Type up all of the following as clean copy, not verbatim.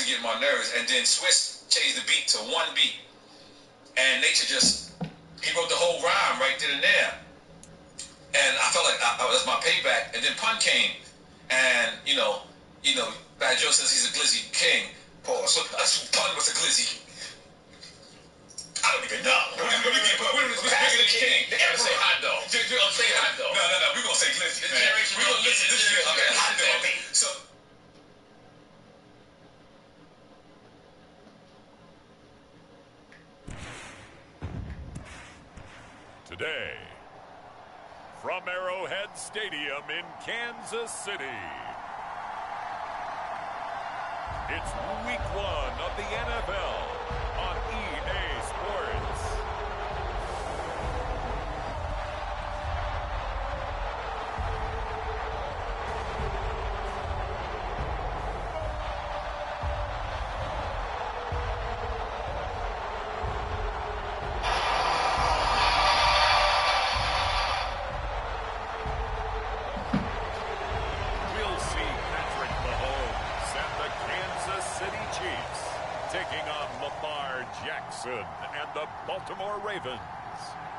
to get my nerves. And then Swiss changed the beat to one beat. And Nature he wrote the whole rhyme right then and there. And I felt like that was my payback. And then Pun came. And, Bad Joe says he's a glizzy king. Pause. Pun was a glizzy. I don't even know. We're going to king. They're going to say hot dog. We're going to say hot dog. No. We're going to say glizzy. We're going to listen to this shit. Okay, hot dog. So. Today, from Arrowhead Stadium in Kansas City, it's Week 1 of the NFL on EA Sports. We'll see Patrick Mahomes and the Kansas City Chiefs taking on Lamar Jackson and the Baltimore Ravens.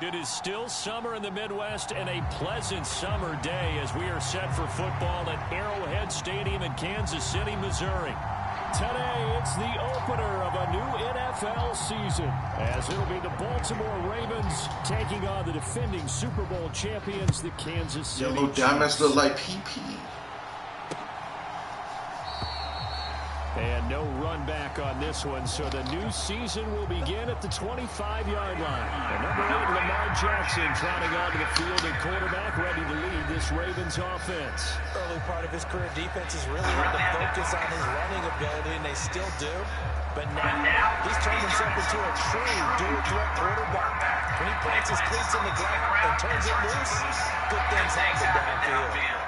It is still summer in the Midwest and a pleasant summer day as we are set for football at Arrowhead Stadium in Kansas City, Missouri. Today, it's the opener of a new NFL season as it'll be the Baltimore Ravens taking on the defending Super Bowl champions, the Kansas City Your little diamonds look like PP. And no run back on this one, so the new season will begin at the 25-yard line. And number 8, Lamar Jackson, trotting onto the field and quarterback, ready to lead this Ravens offense. Early part of his career, defenses really had to focus on his running ability, and they still do. But now, he's turned himself into a true dual-threat quarterback. When he plants his cleats in the ground and turns it loose, good things happen downfield.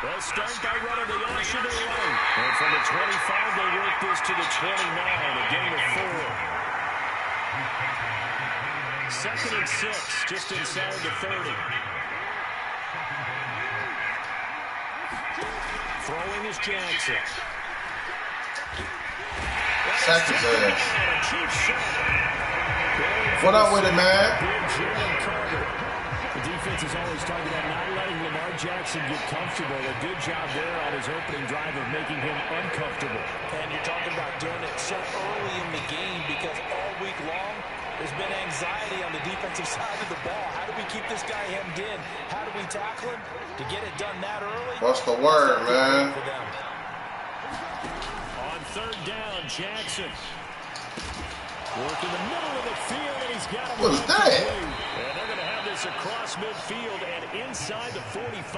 They'll start by running the option to the right. And from the 25, they work this to the 29, a gain of 4. 2nd and 6, just inside the 30. Throwing is Jackson. Sack his ass. What up with it, man? The defense is always talking about not letting Lamar Jackson get comfortable. A good job there on his opening drive of making him uncomfortable. And you're talking about doing it so early in the game because all week long there's been anxiety on the defensive side of the ball. How do we keep this guy hemmed in? How do we tackle him? To get it done that early? What's the word, man? On 3rd down, Jackson. Work in the middle of the field, and he's got him. What is that? And they're going to have this across midfield and inside the 45.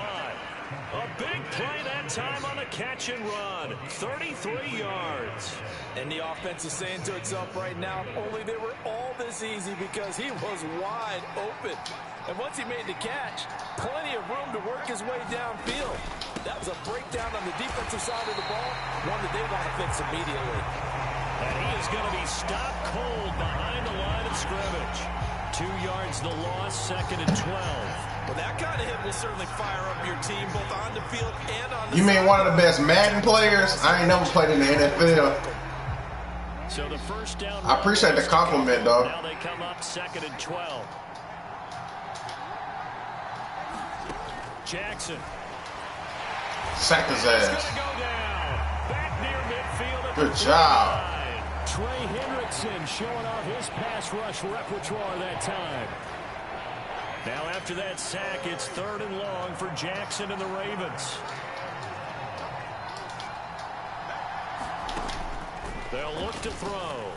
A big play that time on the catch and run. 33 yards. And the offense is saying to itself right now, only they were all this easy because he was wide open. And once he made the catch, plenty of room to work his way downfield. That was a breakdown on the defensive side of the ball, one that they want to fix immediately. And he is going to be stopped cold behind the line of scrimmage. 2 yards the loss, 2nd and 12. Well, that kind of hit will certainly fire up your team both on the field and on the You mean one of the best Madden players? I ain't never played in the NFL. So the first down. I appreciate the compliment, though. Now they come up 2nd and 12. Jackson. Sack his ass. Go down. Back near midfield. Good job. Trey Hendrickson showing off his pass rush repertoire that time. Now after that sack, it's 3rd and long for Jackson and the Ravens. They'll look to throw.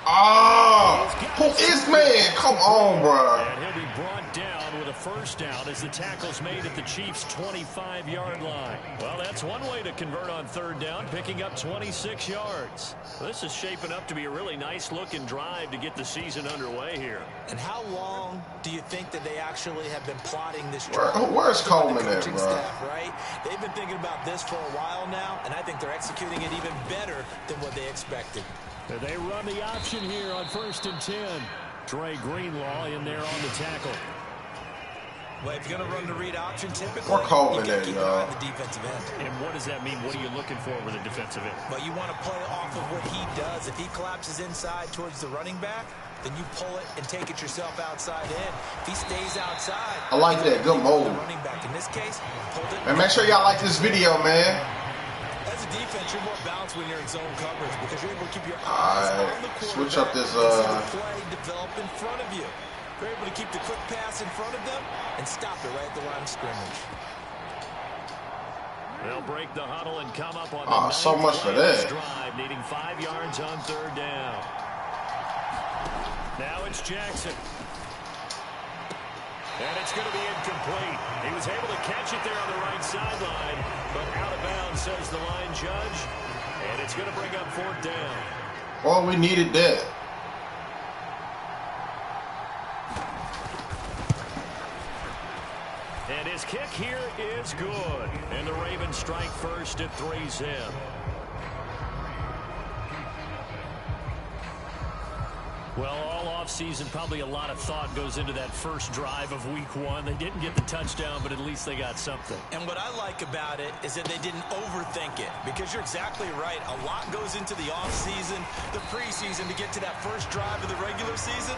Oh, who is man? Come on, bro. And he'll be brought down with a first down as the tackle's made at the Chiefs' 25-yard line. Well, that's one way to convert on third down, picking up 26 yards. This is shaping up to be a really nice-looking drive to get the season underway here. And how long do you think that they actually have been plotting this drive? Where's Coleman at, bro? Staff, right? They've been thinking about this for a while now, and I think they're executing it even better than what they expected. They run the option here on 1st and 10. Dre Greenlaw in there on the tackle. Well, if you're going to run the read option, typically, We're calling you got to keep an eye y'all. on the defensive end. And what does that mean? What are you looking for with a defensive end? But you want to play off of what he does. If he collapses inside towards the running back, then you pull it and take it yourself outside in. If he stays outside, I like that. Good move. the running back in this case, pulled it. And make sure y'all like this video, man. As a defense, you're more balanced when you're in zone coverage because you're able to keep your All eyes right, on the quarterback. switch up this, and see the play develop in front of you. You're able to keep the quick pass in front of them and stop it right at the line of scrimmage. They'll break the huddle and come up on the so much for that. drive, needing 5 yards on third down. Now it's Jackson. And it's going to be incomplete. He was able to catch it there on the right sideline, but out of bounds, says the line judge. And it's going to bring up 4th down. Well, we needed that. And his kick here is good. And the Ravens strike first at 3-0. Well, all offseason, probably a lot of thought goes into that first drive of week 1. They didn't get the touchdown, but at least they got something. And what I like about it is that they didn't overthink it, because you're exactly right. A lot goes into the offseason, the preseason to get to that first drive of the regular season.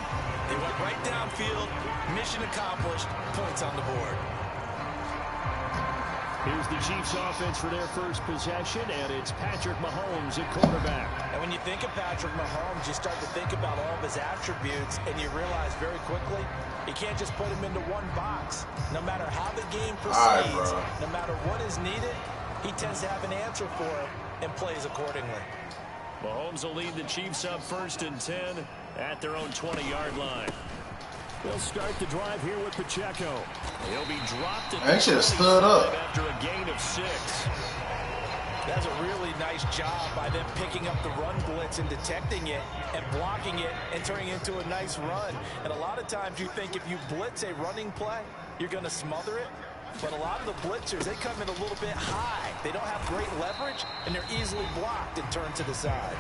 They went right downfield, mission accomplished, points on the board. Here's the Chiefs offense for their first possession, and it's Patrick Mahomes at quarterback. And when you think of Patrick Mahomes, you start to think about all of his attributes, and you realize very quickly, you can't just put him into one box. No matter how the game proceeds, no matter what is needed, he tends to have an answer for it and plays accordingly. Mahomes will lead the Chiefs up 1st and 10 at their own 20-yard line. They'll start the drive here with Pacheco. He'll be dropped at They should have stood up after a gain of 6. That's a really nice job by them picking up the run blitz and detecting it and blocking it and turning it into a nice run. And a lot of times you think if you blitz a running play, you're going to smother it. But a lot of the blitzers, they come in a little bit high. They don't have great leverage, and they're easily blocked and turned to the side.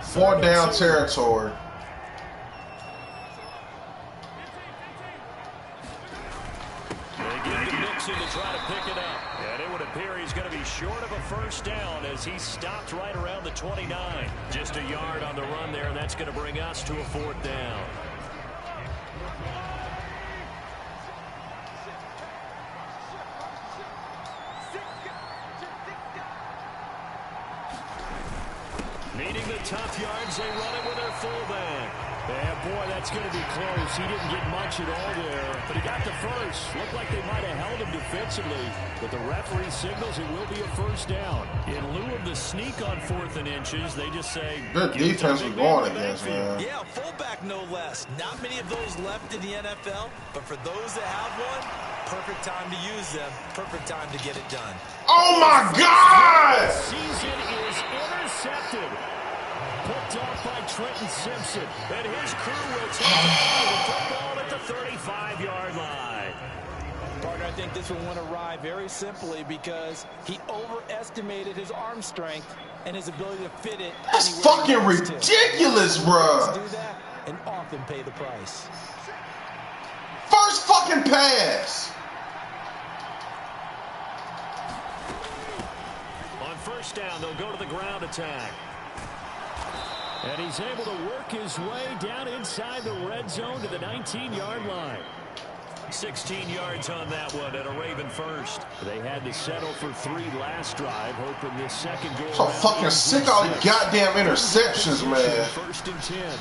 Fourth down territory. They get to Nixon to try to pick it up. And it would appear he's going to be short of a first down as he stopped right around the 29. Just a yard on the run there, and that's going to bring us to a 4th down. Needing the tough yards, they run it with their fullback. Yeah, boy, that's going to be close. He didn't get much at all there, but he got the first. Looked like they might have held him defensively, but the referee signals it will be a first down. In lieu of the sneak on 4th and inches, they just say... Good defense we're going against, man. Yeah, fullback no less. Not many of those left in the NFL, but for those that have one, perfect time to use them. Perfect time to get it done. Oh, my God! Season is intercepted. Picked off by Trenton Simpson. And his crew will take the football at the 35-yard line. Partner, I think this one went awry very simply because he overestimated his arm strength and his ability to fit it. That's fucking ridiculous, bro. Do that and often pay the price. First fucking pass. On first down, they'll go to the ground attack. And he's able to work his way down inside the red zone to the 19-yard line. 16 yards on that one and a Raven first. They had to settle for 3 last drive, hoping this second goal. So fucking sick of all the goddamn interceptions, man. 1st and 10.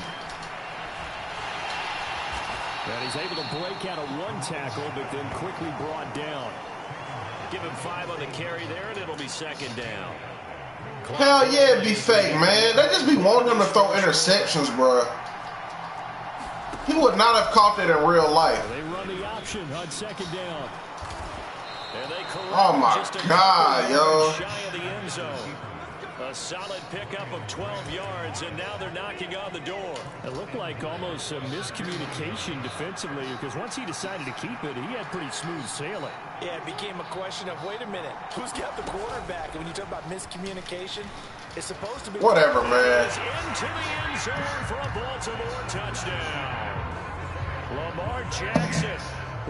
And he's able to break out of 1 tackle, but then quickly brought down. Give him 5 on the carry there, and it'll be second down. Hell yeah, it'd be fake, man. They just be wanting him to throw interceptions, bro. He would not have caught that in real life. They run the option on second down. And they Oh my God, yo. shy of the end zone. A solid pickup of 12 yards, and now they're knocking on the door. It looked like almost a miscommunication defensively, because once he decided to keep it, he had pretty smooth sailing. Yeah, it became a question of, wait a minute, who's got the quarterback? And when you talk about miscommunication, it's supposed to be... Whatever, man. Into the end zone for a Baltimore touchdown. Lamar Jackson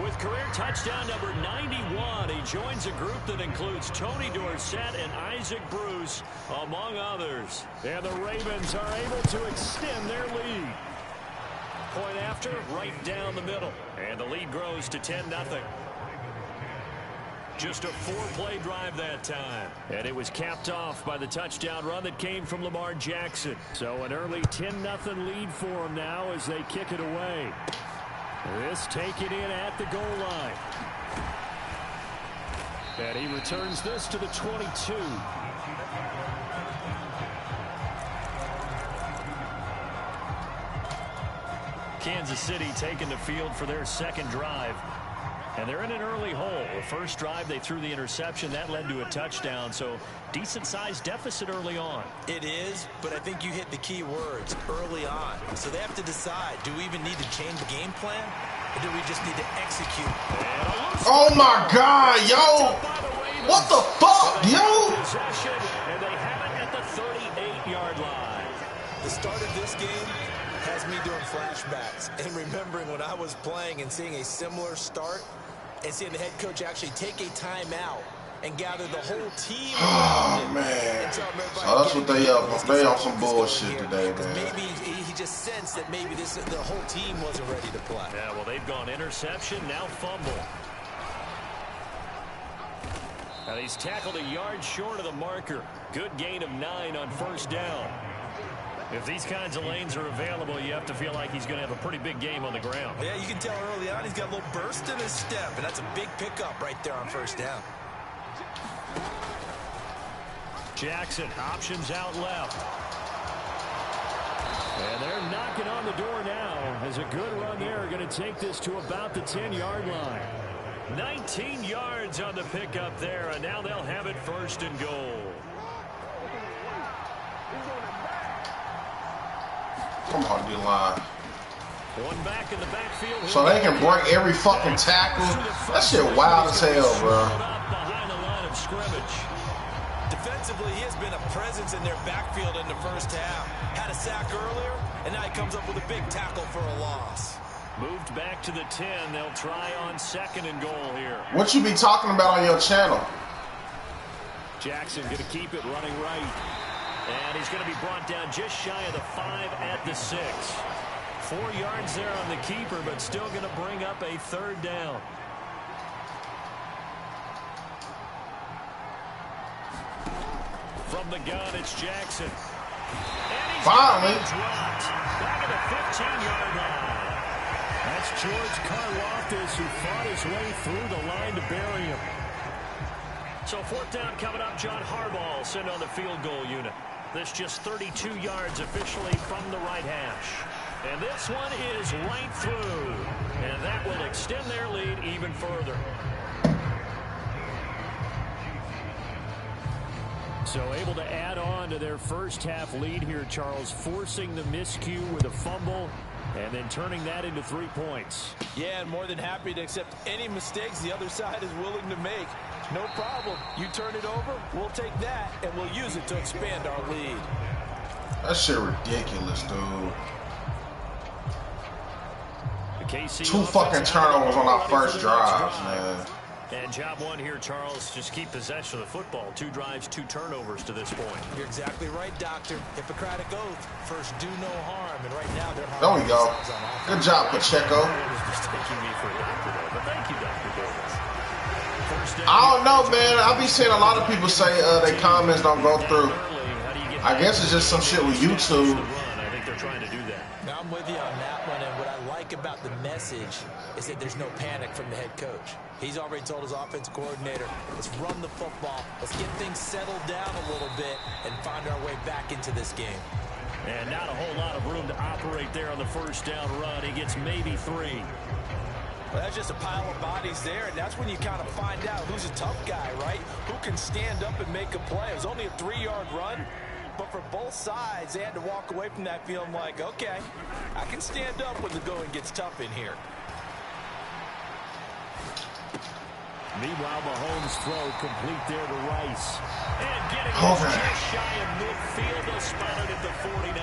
with career touchdown number 91. He joins a group that includes Tony Dorsett and Isaac Bruce, among others. And the Ravens are able to extend their lead. Point after, right down the middle. And the lead grows to 10-0. Just a 4-play drive that time. And it was capped off by the touchdown run that came from Lamar Jackson. So an early 10-0 lead for him now as they kick it away. This taken in at the goal line. And he returns this to the 22. Kansas City taking the field for their second drive. And they're in an early hole. The first drive, they threw the interception. That led to a touchdown. So decent-sized deficit early on. It is, but I think you hit the key words, early on. So they have to decide, do we even need to change the game plan? Or do we just need to execute? Oh, my God, yo. What the fuck, yo? And they have it at the 38-yard line. The start of this game has me doing flashbacks and remembering when I was playing and seeing a similar start and seeing the head coach actually take a timeout and gather the whole team. Oh, man. So that's what they up. They on some bullshit today, man. Maybe he just sensed that maybe the whole team wasn't ready to play. Yeah, well, they've gone interception, now fumble. Now he's tackled a yard short of the marker. Good gain of 9 on first down. If these kinds of lanes are available, you have to feel like he's going to have a pretty big game on the ground. Yeah, you can tell early on he's got a little burst in his step, and that's a big pickup right there on first down. Jackson, options out left. And they're knocking on the door now as a good run there. Going to take this to about the 10-yard line. 19 yards on the pickup there, and now they'll have it first and goal. Come on, D-line. One back in the backfield. So they can break every fucking tackle. That shit wild as hell, bro. Behind the line of scrimmage. Defensively, he has been a presence in their backfield in the first half. Had a sack earlier, and now he comes up with a big tackle for a loss. Moved back to the 10. They'll try on second and goal here. What you be talking about on your channel? Jackson going to keep it running right. And he's going to be brought down just shy of the 5 at the 6. 4 yards there on the keeper, but still going to bring up a third down. From the gun, it's Jackson. And he's finally dropped back at the 15-yard line. That's George Karlaftis who fought his way through the line to bury him. So fourth down coming up. John Harbaugh sent on the field goal unit. This just 32 yards officially from the right hash. And this one is right through. And that will extend their lead even further. So able to add on to their first half lead here, Charles, forcing the miscue with a fumble and then turning that into 3 points. Yeah, and more than happy to accept any mistakes the other side is willing to make. No problem. You turn it over, we'll take that, and we'll use it to expand our lead. That shit ridiculous, dude. Two fucking turnovers on our first drives, man. And job one here, Charles, just keep possession of the football. 2 drives, 2 turnovers to this point. You're exactly right, Doctor. Hippocratic oath. First, do no harm. And right now, they're there we go. Good job, Pacheco. Mistaking me for a doctor, though. But thank you, Dr. Davis. I don't know, man. I be seeing a lot of people say their comments don't go through. I guess it's just some shit with YouTube. trying to do that. Now, I'm with you on that one, and what I like about the message is that there's no panic from the head coach. He's already told his offensive coordinator, let's run the football, let's get things settled down a little bit and find our way back into this game. And not a whole lot of room to operate there on the first down run. He gets maybe 3. Well, that's just a pile of bodies there, and that's when you kind of find out who's a tough guy, right? Who can stand up and make a play. It was only a 3-yard run, but for both sides, they had to walk away from that feeling like, okay, I can stand up when the going gets tough in here. Meanwhile, Mahomes' throw complete there to Rice. And getting just shy of midfield, they'll spot it at the 49.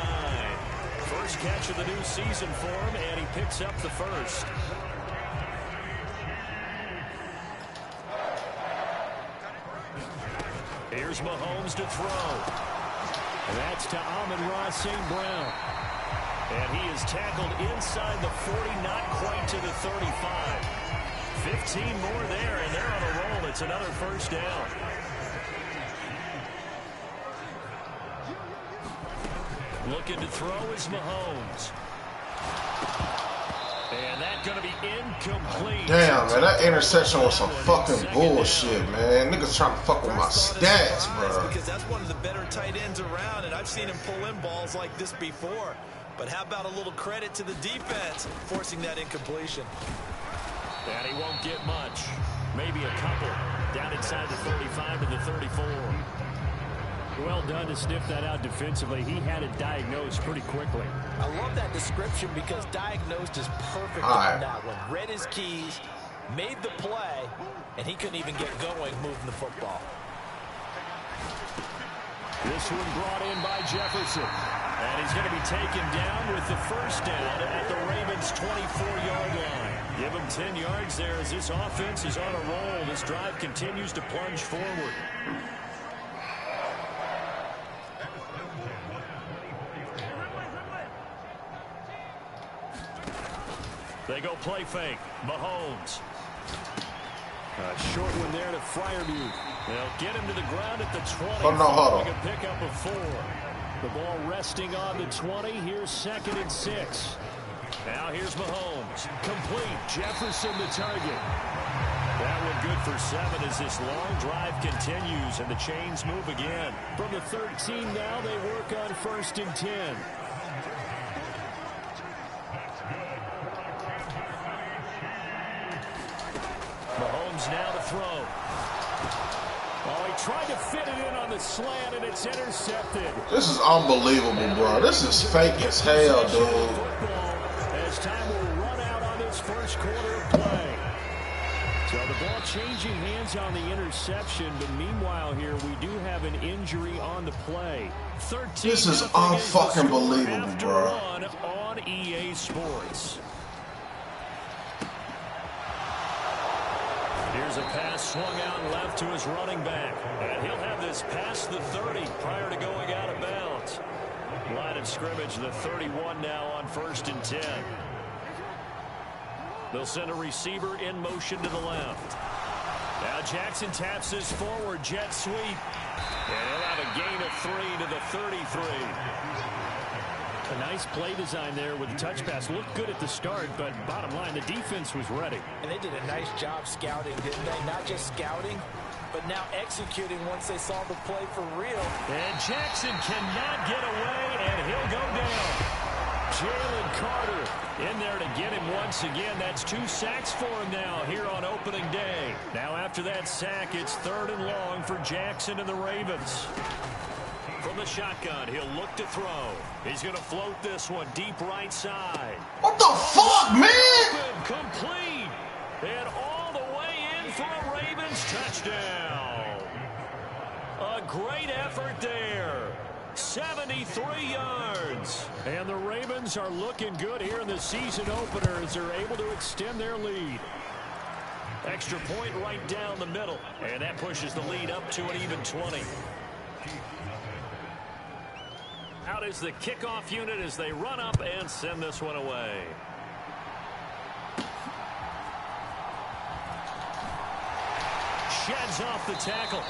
First catch of the new season for him, and he picks up the first. Here's Mahomes to throw. And that's to Amon-Ra St. Brown. And he is tackled inside the 40, not quite to the 35. 15 more there, and they're on a roll. It's another first down. Looking to throw is Mahomes. And that's going to be incomplete. Damn, man, that interception was some fucking bullshit, man. Niggas trying to fuck with my stats, bro. Because that's one of the better tight ends around, and I've seen him pull in balls like this before. But how about a little credit to the defense forcing that incompletion? And he won't get much. Maybe a couple. Down inside the 35 to the 34. Well done to sniff that out defensively. He had it diagnosed pretty quickly. I love that description because diagnosed is perfect on that one. Read his keys, made the play, and he couldn't even get going moving the football. This one brought in by Jefferson. And he's going to be taken down with the first down at the Ravens' 24-yard line. Give him 10 yards there as this offense is on a roll. This drive continues to plunge forward. They go play fake. Mahomes. A short one there to Freiermuth. They'll get him to the ground at the 20. Following a pickup of 4. The ball resting on the 20. Here's 2nd and 6. Now here's Mahomes. Complete. Jefferson the target. That one good for 7 as this long drive continues and the chains move again. From the 13 now they work on 1st and 10. Mahomes now to throw. Oh, he tried to fit it in on the slant, and it's intercepted. This is unbelievable, bro. This is fake as hell, dude. As time will run out on this first quarter of play. So the ball changing hands on the interception, but meanwhile here we do have an injury on the play. 13. This is unfucking believable, bro. On EA Sports. Here's a pass swung out left to his running back. And he'll have this past the 30 prior to going out of bounds. Line of scrimmage, the 31 now on 1st and 10. They'll send a receiver in motion to the left. Now Jackson taps this forward jet sweep. And he'll have a gain of 3 to the 33. A nice play design there with the touch pass. Looked good at the start, but bottom line, the defense was ready. And they did a nice job scouting, didn't they? Not just scouting, but now executing once they saw the play for real. And Jackson cannot get away, and he'll go down. Jalen Carter in there to get him once again. That's 2 sacks for him now here on opening day. Now after that sack, it's 3rd and long for Jackson and the Ravens. From the shotgun, he'll look to throw. He's going to float this one deep right side. What the fuck, man? Complete. And all the way in for a Ravens touchdown. A great effort there. 73 yards. And the Ravens are looking good here in the season opener as they're able to extend their lead. Extra point right down the middle. And that pushes the lead up to an even 20. Out is the kickoff unit as they run up and send this one away. Sheds off the tackle.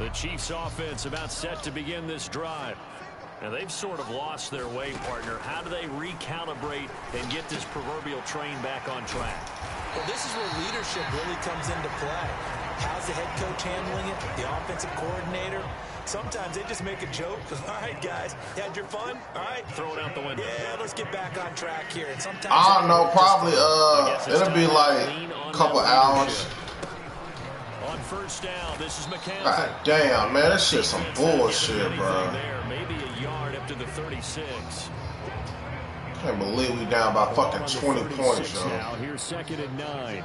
The Chiefs offense about set to begin this drive. Now, they've sort of lost their way, partner. How do they recalibrate and get this proverbial train back on track? Well, this is where leadership really comes into play. How's the head coach handling it? The offensive coordinator? Sometimes they just make a joke. All right, guys, had your fun? All right. Throw it out the window. Yeah, let's get back on track here. And sometimes I don't know, probably it'll be like a couple hours. On first down, this is McCaffrey. God damn, man, this shit's some bullshit, bro. Maybe a yard up to the 36. Can't believe we down by fucking 20 points, yo. Now here's 2nd and 9.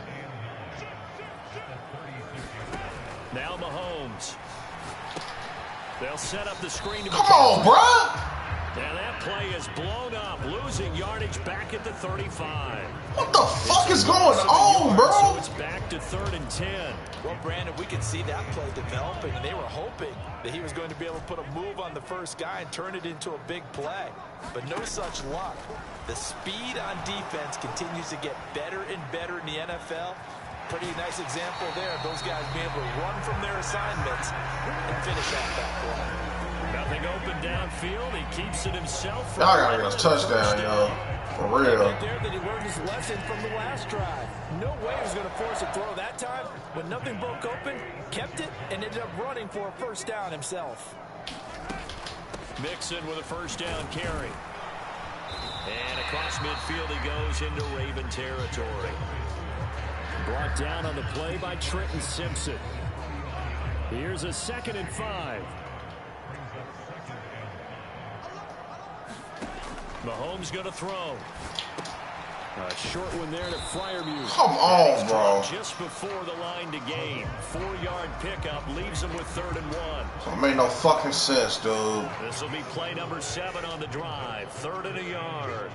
Now Mahomes. They'll set up the screen to Come on, bro. And that play is blown up, losing yardage back at the 35. What the fuck is going on, bro? So it's back to 3rd and 10. Well, Brandon, we could see that play developing, and they were hoping that he was going to be able to put a move on the first guy and turn it into a big play. But no such luck. The speed on defense continues to get better and better in the NFL. Pretty nice example there of those guys being able to run from their assignments and finish out that play. Nothing open downfield. He keeps it himself. Y'all gotta get a touchdown, yo. For real. Right there that he learned his lesson from the last drive. No way he was going to force a throw that time. When nothing broke open, kept it, and ended up running for a first down himself. Mixon with a first down carry. And across midfield he goes into Raven territory. Brought down on the play by Trenton Simpson. Here's a 2nd and 5. Mahomes going to throw. A short one there to Freiermuth. Come on, bro. Just before the line to gain. 4-yard pickup leaves him with 3rd and 1. That made no fucking sense, dude. This will be play number 7 on the drive. 3rd and a yard.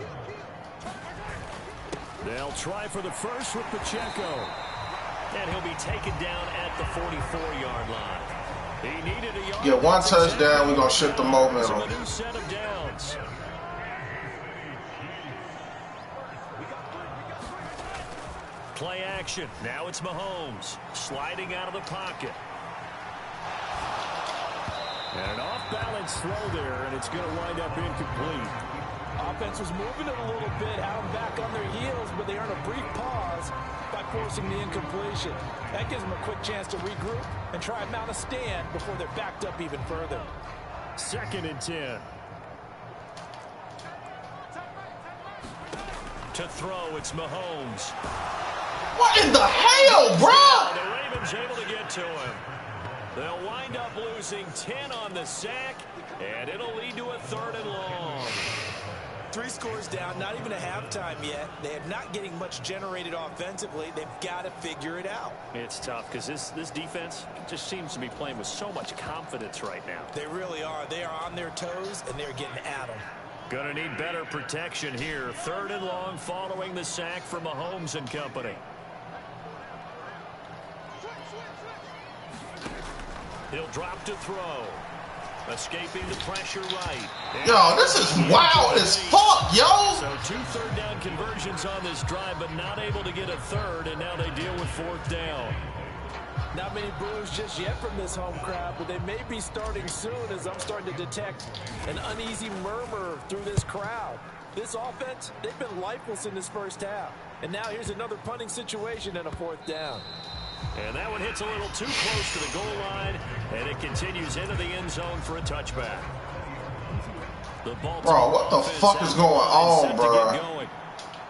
They'll try for the first with Pacheco. And he'll be taken down at the 44-yard line. He needed a yard. Get one touchdown, we're going to shift the momentum. A new set of downs. Play action. Now it's Mahomes sliding out of the pocket. And an off-balance throw there, and it's going to wind up incomplete. Offense was moving it a little bit, had them back on their heels, but they earned a brief pause by forcing the incompletion. That gives them a quick chance to regroup and try and mount a stand before they're backed up even further. 2nd and 10. To throw, it's Mahomes. What in the hell, bro? The Ravens able to get to him. They'll wind up losing 10 on the sack, and it'll lead to a 3rd and long. 3 scores down, not even a halftime yet. They are not getting much generated offensively. They've got to figure it out. It's tough because this defense just seems to be playing with so much confidence right now. They really are. They are on their toes, and they're getting at them. Going to need better protection here. 3rd and long following the sack from Mahomes and company. He'll drop to throw. Escaping the pressure right. Yo, this is wild as fuck, yo. So 2 3rd down conversions on this drive, but not able to get a 3rd, and now they deal with 4th down. Not many boos just yet from this home crowd, but they may be starting soon as I'm starting to detect an uneasy murmur through this crowd. This offense, they've been lifeless in this first half. And now here's another punting situation and a 4th down. And that one hits a little too close to the goal line, and it continues into the end zone for a touchback. Bro, what the fuck is going on, bro?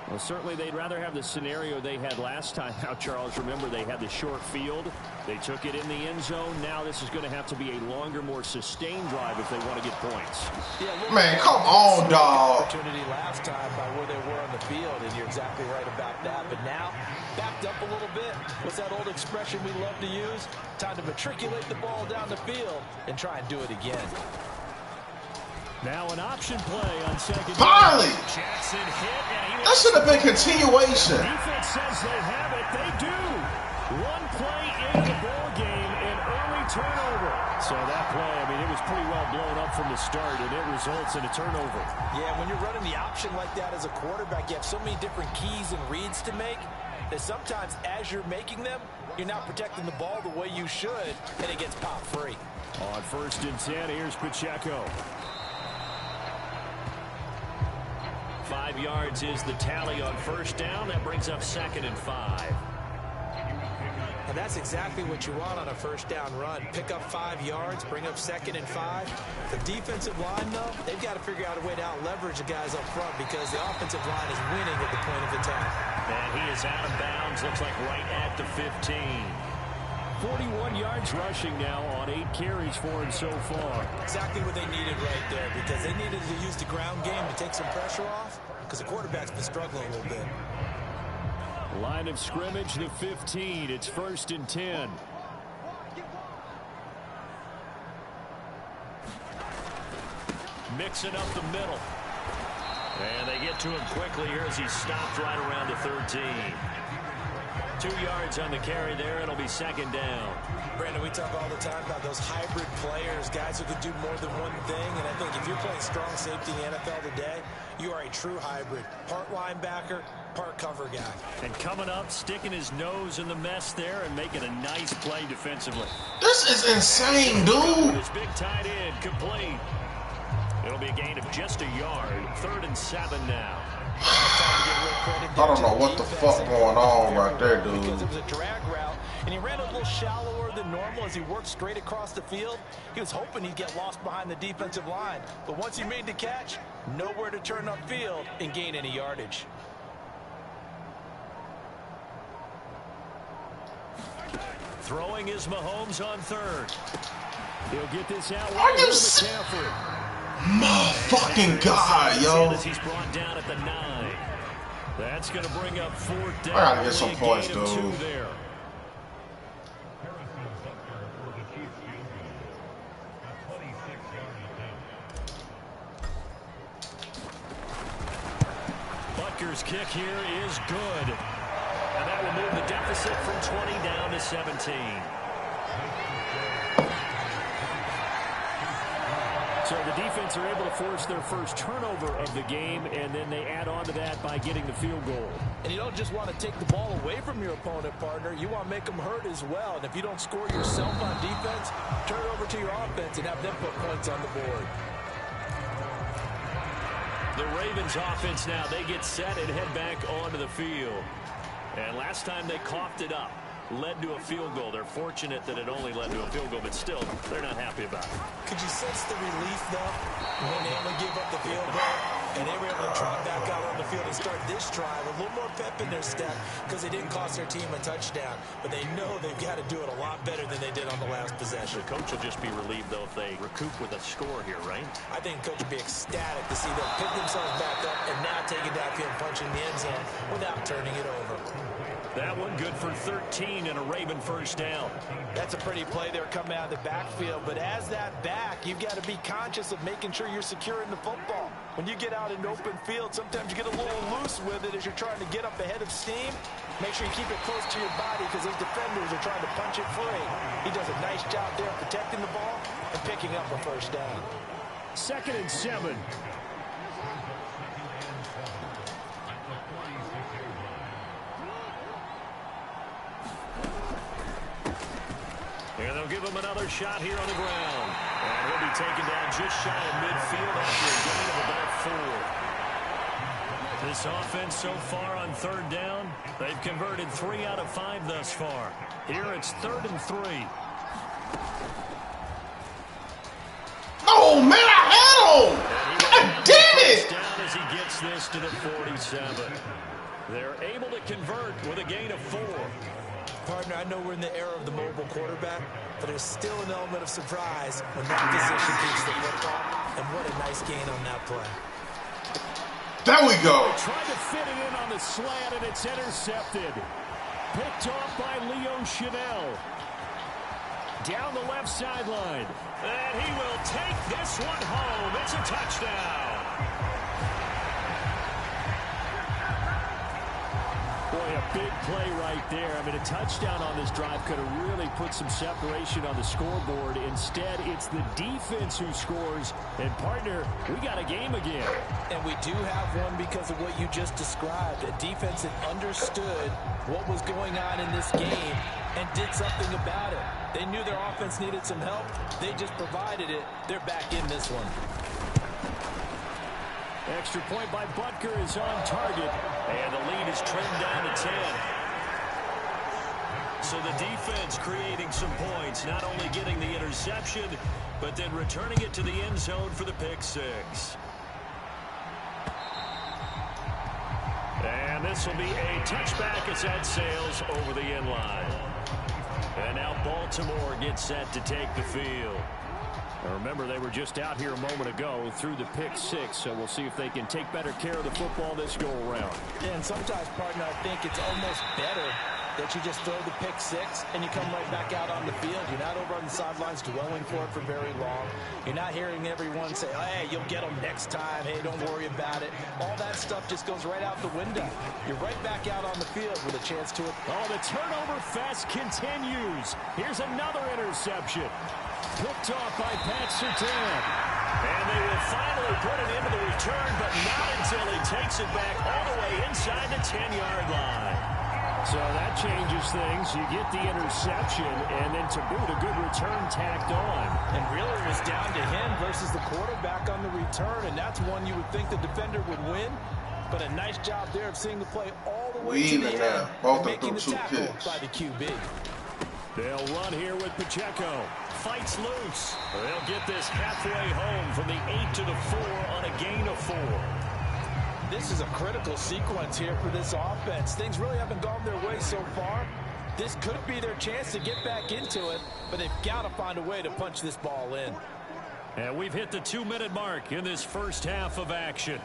Well, certainly they'd rather have the scenario they had last time out, Charles. Remember, they had the short field. They took it in the end zone. Now this is going to have to be a longer, more sustained drive if they want to get points. Yeah, man, come on, dog. Opportunity last time by where they were on the field, and you're exactly right about that. But now, backed up a little bit. What's that old expression we love to use? Time to matriculate the ball down the field and try and do it again. Now an option play on 2nd. Finally! Jackson hit, and that should have been continuation. The defense says they have it. They do. One play into the ball game, an early turnover. So that play, I mean, it was pretty well blown up from the start, and it results in a turnover. Yeah, when you're running the option like that as a quarterback, you have so many different keys and reads to make. that sometimes as you're making them, you're not protecting the ball the way you should, and it gets popped free. On 1st and 10, here's Pacheco. 5 yards is the tally on 1st down. That brings up 2nd and 5. And that's exactly what you want on a 1st down run. Pick up 5 yards, bring up 2nd and 5. The defensive line, though, they've got to figure out a way to out-leverage the guys up front because the offensive line is winning at the point of attack. And he is out of bounds, looks like right at the 15. 41 yards rushing now on 8 carries for him so far. Exactly what they needed right there because they needed to use the ground game to take some pressure off because the quarterback's been struggling a little bit. Line of scrimmage, the 15. It's 1st and 10. Mixing up the middle. And they get to him quickly here as he stopped right around the 13. 2 yards on the carry there. It'll be 2nd down. Brandon, we talk all the time about those hybrid players, guys who can do more than one thing. And I think if you're playing strong safety in the NFL today, you are a true hybrid. Part linebacker, part cover guy. And coming up, sticking his nose in the mess there and making a nice play defensively. This is insane, dude. His big tight end complete. It'll be a gain of just a yard. 3rd and 7 now. I don't know what the fuck going on right there, dude. Because it was a drag route, and he ran a little shallower than normal as he worked straight across the field. He was hoping he'd get lost behind the defensive line. But once he made the catch, nowhere to turn upfield and gain any yardage. Throwing is Mahomes on 3rd. He'll get this out. Are you motherfucking God, yo. He's brought down at the 9. That's going to bring up 4th down. I gotta get some points, dude. There. Butker's kick here is good. And that will move the deficit from 20 down to 17. So the defense are able to force their first turnover of the game, and then they add on to that by getting the field goal. And you don't just want to take the ball away from your opponent, partner. You want to make them hurt as well. And if you don't score yourself on defense, turn it over to your offense and have them put points on the board. The Ravens offense now, they get set and head back onto the field. And last time they coughed it up, led to a field goal. They're fortunate that it only led to a field goal, but still, they're not happy about it. Could you sense the relief, though, when they only gave up the field goal and they were able to trot back out on the field and start this drive with a little more pep in their step because they didn't cost their team a touchdown, but they know they've got to do it a lot better than they did on the last possession. The coach will just be relieved, though, if they recoup with a score here, right? I think coach would be ecstatic to see them pick themselves back up and now take it downfield, punching the end zone without turning it over. That one good for 13 and a Raven 1st down. That's a pretty play there coming out of the backfield, but as that back, you've got to be conscious of making sure you're securing the football. When you get out in open field, sometimes you get a little loose with it as you're trying to get up ahead of steam. Make sure you keep it close to your body because those defenders are trying to punch it free. He does a nice job there protecting the ball and picking up a 1st down. 2nd and 7. And they'll give him another shot here on the ground. And he'll be taken down just shy of midfield after a gain of about 4. This offense so far on 3rd down, they've converted 3 out of 5 thus far. Here it's 3rd and 3. Oh, man, I had him! God damn it! Down as he gets this to the 47. They're able to convert with a gain of 4. Partner, I know we're in the era of the mobile quarterback, but there's still an element of surprise when that position keeps the football. And what a nice gain on that play. There we go. Trying to fit it in on the slant, and it's intercepted. Picked off by Leo Chanel. Down the left sideline. And he will take this one home. It's a touchdown. Boy, a big play right there. I mean, a touchdown on this drive could have really put some separation on the scoreboard. Instead, it's the defense who scores. And, partner, we got a game again. And we do have one because of what you just described. A defense that understood what was going on in this game and did something about it. They knew their offense needed some help. They just provided it. They're back in this one. Extra point by Butker is on target. And the lead is trimmed down to 10. So the defense creating some points, not only getting the interception, but then returning it to the end zone for the pick six. And this will be a touchback as that sails over the end line. And now Baltimore gets set to take the field. Now remember, they were just out here a moment ago through the pick six, so we'll see if they can take better care of the football this go-around. Yeah, and sometimes, partner, I think it's almost better that you just throw the pick six and you come right back out on the field. You're not over on the sidelines dwelling for it for very long. You're not hearing everyone say, hey, you'll get them next time. Hey, don't worry about it. All that stuff just goes right out the window. You're right back out on the field with a chance to it. Oh, the turnover fest continues. Here's another interception. Picked off by Pat Surtain. And they will finally put it into the return, but not until he takes it back all the way inside the 10-yard line. So that changes things. You get the interception, and then to boot, a good return tacked on. And really it was down to him versus the quarterback on the return, and that's one you would think the defender would win. But a nice job there of seeing the play all the way to the end and making the tackle by the QB. They'll run here with Pacheco. Fights loose. They'll get this halfway home from the 8 to the 4 on a gain of 4. This is a critical sequence here for this offense. Things really haven't gone their way so far. This could be their chance to get back into it, but they've got to find a way to punch this ball in. And we've hit the 2-minute mark in this first half of action.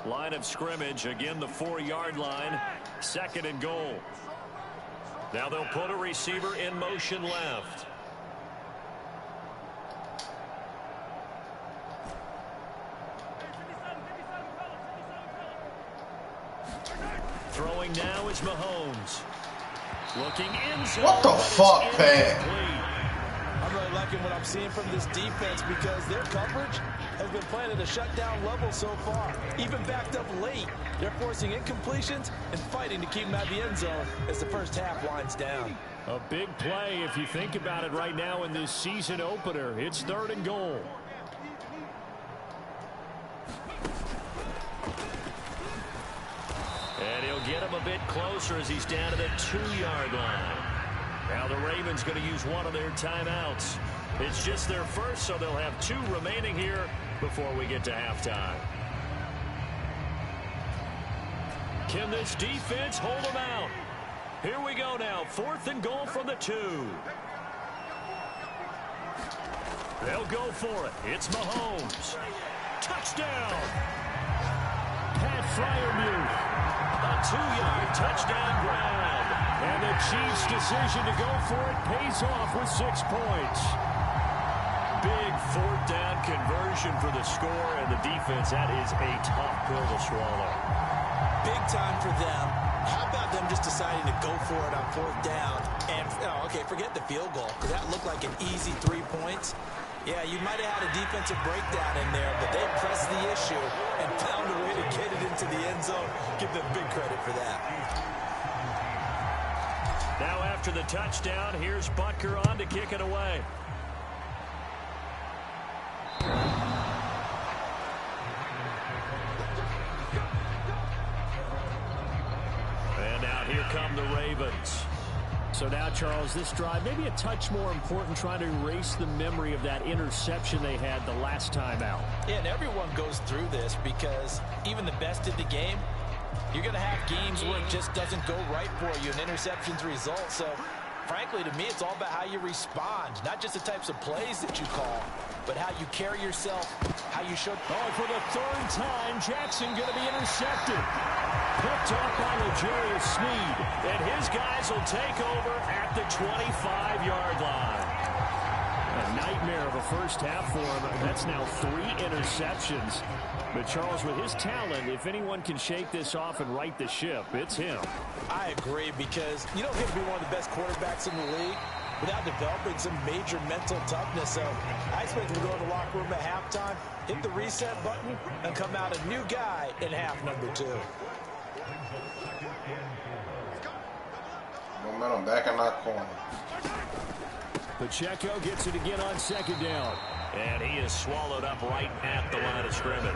Line of scrimmage, again the 4-yard line, 2nd and goal. Now they'll put a receiver in motion left. Throwing now is Mahomes. Looking in zone. What the fuck, man? I'm really liking what I'm seeing from this defense because their coverage has been playing at a shutdown level so far. Even backed up late, they're forcing incompletions and fighting to keep them out of the end zone as the first half winds down. A big play if you think about it right now in this season opener. It's 3rd and goal. And he'll get him a bit closer as he's down to the 2-yard line. Now the Ravens going to use one of their timeouts. It's just their first, so they'll have 2 remaining here before we get to halftime. Can this defense hold them out? Here we go now. 4th and goal from the 2. They'll go for it. It's Mahomes. Touchdown. Pat Freiermuth. A 2-yard touchdown grab. And the Chiefs' decision to go for it pays off with 6 points. Big 4th down conversion for the score, and the defense, that is a tough pill to swallow. Big time for them. How about them just deciding to go for it on 4th down? And, okay, forget the field goal, because that looked like an easy 3 points. Yeah, you might have had a defensive breakdown in there, but they pressed the issue and found a way to get it into the end zone. Give them big credit for that. Now after the touchdown, here's Butker on to kick it away. And out here come the Ravens. So now, Charles, this drive maybe a touch more important, trying to erase the memory of that interception they had the last time out. Yeah, and everyone goes through this because even the best in the game, you're going to have games where it just doesn't go right for you, and interceptions result. So, frankly, to me, it's all about how you respond, not just the types of plays that you call, but how you carry yourself, how you show. Oh, for the 3rd time, Jackson going to be intercepted. Picked off by L'Jarius Sneed, and his guys will take over at the 25-yard line. A night nightmare of a first half for him. That's now 3 interceptions. But Charles, with his talent, if anyone can shake this off and right the ship, it's him. I agree, because you don't get to be one of the best quarterbacks in the league without developing some major mental toughness. So I expect him to go to the locker room at halftime, hit the reset button, and come out a new guy in half number 2. Momentum back in that corner. Pacheco gets it again on 2nd down. And he is swallowed up right at the line of scrimmage.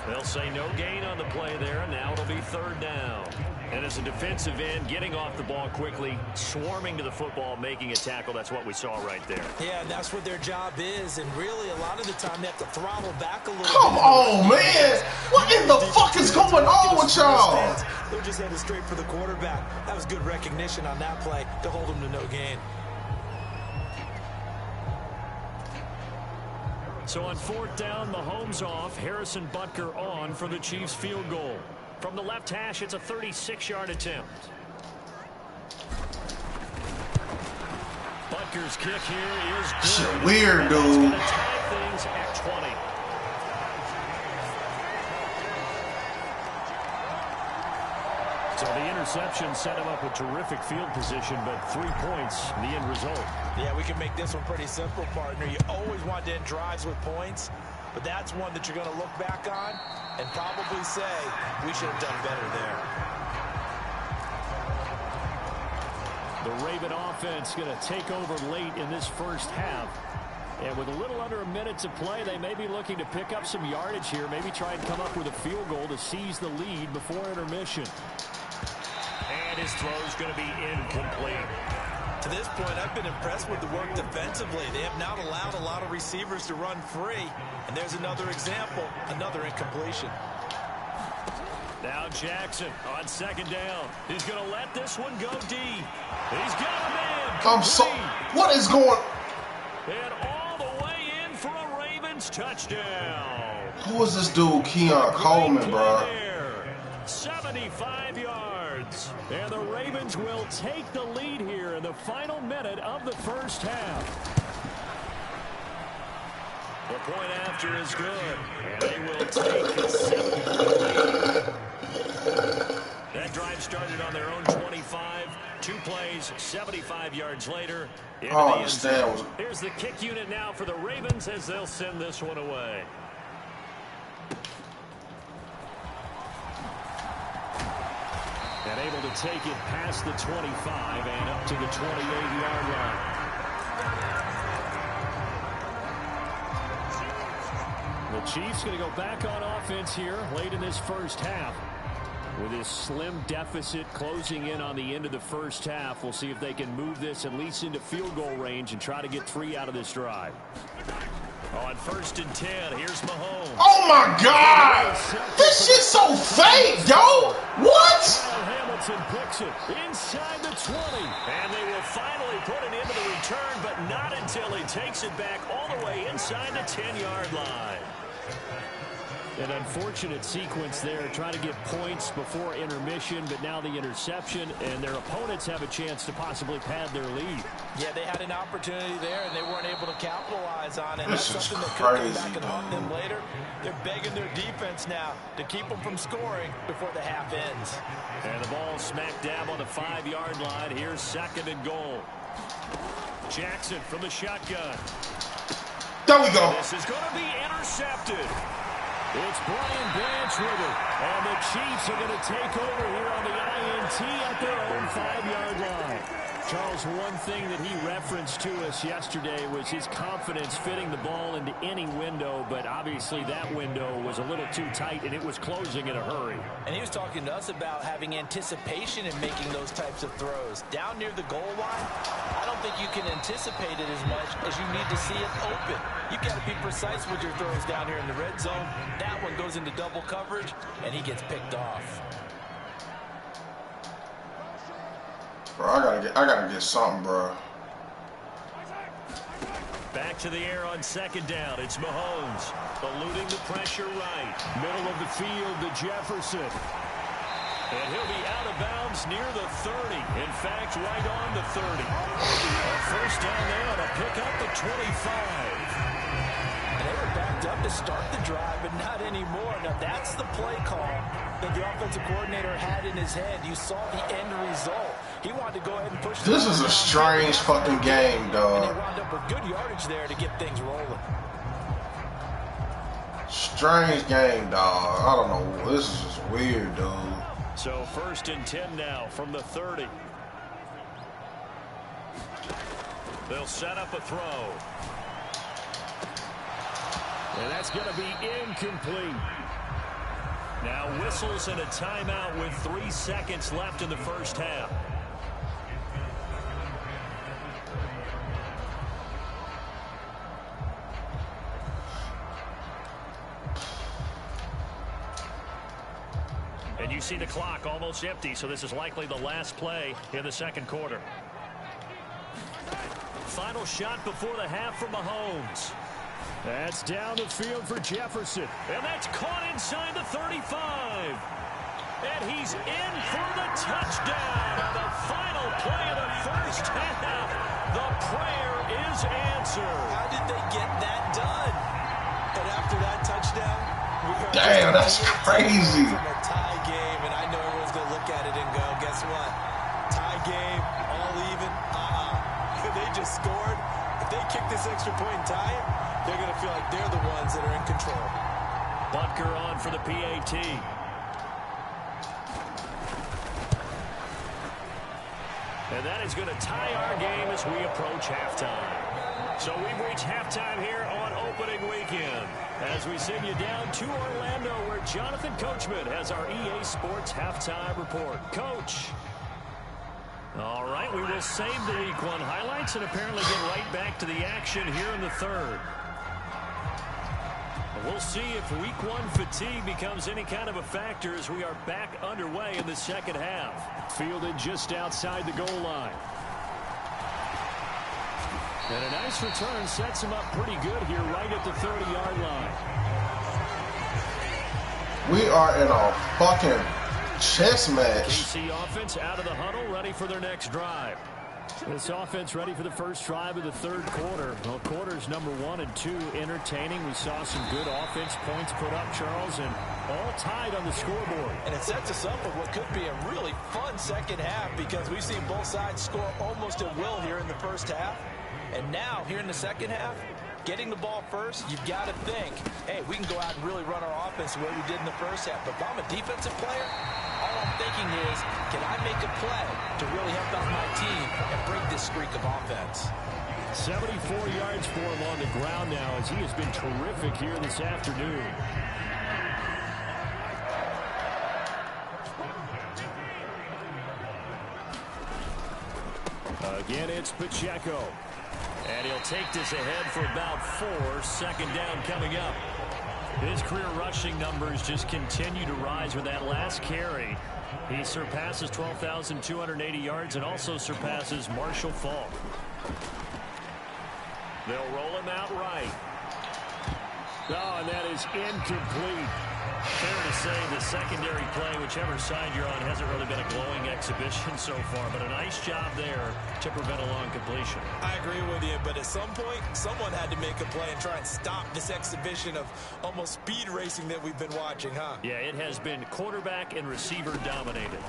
They'll say no gain on the play there, and now it'll be 3rd down. And as a defensive end, getting off the ball quickly, swarming to the football, making a tackle, that's what we saw right there. Yeah, and that's what their job is. And really, a lot of the time, they have to throttle back a little bit. Come on, man. What in the fuck is going on with y'all? They're just headed straight for the quarterback. That was good recognition on that play to hold him to no gain. So on 4th down, Mahomes off, Harrison Butker on for the Chiefs field goal. From the left hash, it's a 36-yard attempt. Butker's kick here is good. Shit weird, dude. It's going to tie things at 20. So the interception set him up with terrific field position, but 3 points, the end result. Yeah, we can make this one pretty simple, partner. You always want to end drives with points, but that's one that you're going to look back on and probably say, we should have done better there. The Raven offense going to take over late in this first half. And with a little under a minute to play, they may be looking to pick up some yardage here, maybe try and come up with a field goal to seize the lead before intermission. And his throw's going to be incomplete. To this point, I've been impressed with the work defensively. They have not allowed a lot of receivers to run free. And there's another example, another incompletion. Now Jackson on 2nd down. He's going to let this one go deep. He's got a man. I'm so... What is going... And all the way in for a Ravens touchdown. Who is this dude, Keon Coleman, bro? 75 yards. And the Ravens will take the lead here in the final minute of the first half. The point after is good. And they will take a 7-point lead. That drive started on their own 25. 2 plays, 75 yards later. Oh, understand. Here's the kick unit now for the Ravens as they'll send this one away. And able to take it past the 25 and up to the 28-yard line. The Chiefs going to go back on offense here late in this first half. With this slim deficit closing in on the end of the first half, we'll see if they can move this at least into field goal range and try to get 3 out of this drive. On 1st and 10, here's Mahomes. Oh my God! This shit's so fake, yo! What? Hamilton picks it inside the 20. And they will finally put it into the return, but not until he takes it back all the way inside the 10-yard line. An unfortunate sequence there, trying to get points before intermission, but now the interception, and their opponents have a chance to possibly pad their lead. Yeah, they had an opportunity there, and they weren't able to capitalize on it. This That's is something crazy, that could come back and haunt them later. They're begging their defense now to keep them from scoring before the half ends. And the ball smack dab on the 5-yard line. Here's 2nd and goal. Jackson from the shotgun. There we go. This is going to be intercepted. It's Brian Branch with it. And the Chiefs are going to take over here on the INT at their own 5-yard line. Charles, one thing that he referenced to us yesterday was his confidence fitting the ball into any window, but obviously that window was a little too tight, and it was closing in a hurry. And he was talking to us about having anticipation in making those types of throws. Down near the goal line, I don't think you can anticipate it as much as you need to see it open. You've got to be precise with your throws down here in the red zone. That one goes into double coverage, and he gets picked off. Bro, I gotta get something, bro. Back to the air on 2nd down. It's Mahomes eluding the pressure right. Middle of the field to Jefferson. And he'll be out of bounds near the 30. In fact, right on the 30. A first down there on a pickup at 25. They were backed up to start the drive, but not anymore. Now, that's the play call that the offensive coordinator had in his head. You saw the end result. He wanted to go ahead and push. This is a strange fucking game, dog. And they wound up with good yardage there to get things rolling. Strange game, dog. I don't know. This is just weird, dude. So 1st and 10 now from the 30. They'll set up a throw. And that's going to be incomplete. Now whistles and a timeout with 3 seconds left in the first half. And you see the clock almost empty, so this is likely the last play in the second quarter. Final shot before the half from Mahomes. That's down the field for Jefferson. And that's caught inside the 35. And he's in for the touchdown on the final play of the first half. The prayer is answered. How did they get that done? And after that touchdown, damn, that's crazy. From a tie game, and I know everyone's going to look at it and go, guess what? Tie game, all even. They just scored. If they kick this extra point and tie it, they're going to feel like they're the ones that are in control. Butker on for the PAT. And that is going to tie our game as we approach halftime. So we've reached halftime here on opening weekend as we send you down to Orlando where Jonathan Coachman has our EA Sports halftime report. Coach. All right, we will save the Week 1 highlights and apparently get right back to the action here in the third. We'll see if Week 1 fatigue becomes any kind of a factor as we are back underway in the second half. Fielded just outside the goal line. And a nice return sets him up pretty good here right at the 30-yard line. We are in a fucking chess match. KC offense out of the huddle, ready for their next drive. This offense ready for the first drive of the third quarter. Well, quarters number 1 and 2 entertaining. We saw some good offense points put up, Charles, and all tied on the scoreboard. And it sets us up for what could be a really fun second half because we've seen both sides score almost at will here in the first half. And now, here in the second half, getting the ball first, you've got to think, hey, we can go out and really run our offense the way we did in the first half. But if I'm a defensive player, all I'm thinking is, can I make a play to really help out my team and break this streak of offense? 74 yards for him on the ground now as he has been terrific here this afternoon. Again, it's Pacheco. And he'll take this ahead for about 4. Second down coming up. His career rushing numbers just continue to rise with that last carry. He surpasses 12,280 yards and also surpasses Marshall Faulk. They'll roll him out right. Oh, and that is incomplete. Fair to say the secondary play, whichever side you're on, hasn't really been a glowing exhibition so far, but a nice job there to prevent a long completion. I agree with you, but at some point, someone had to make a play and try and stop this exhibition of almost speed racing that we've been watching, huh? Yeah, it has been quarterback and receiver dominated.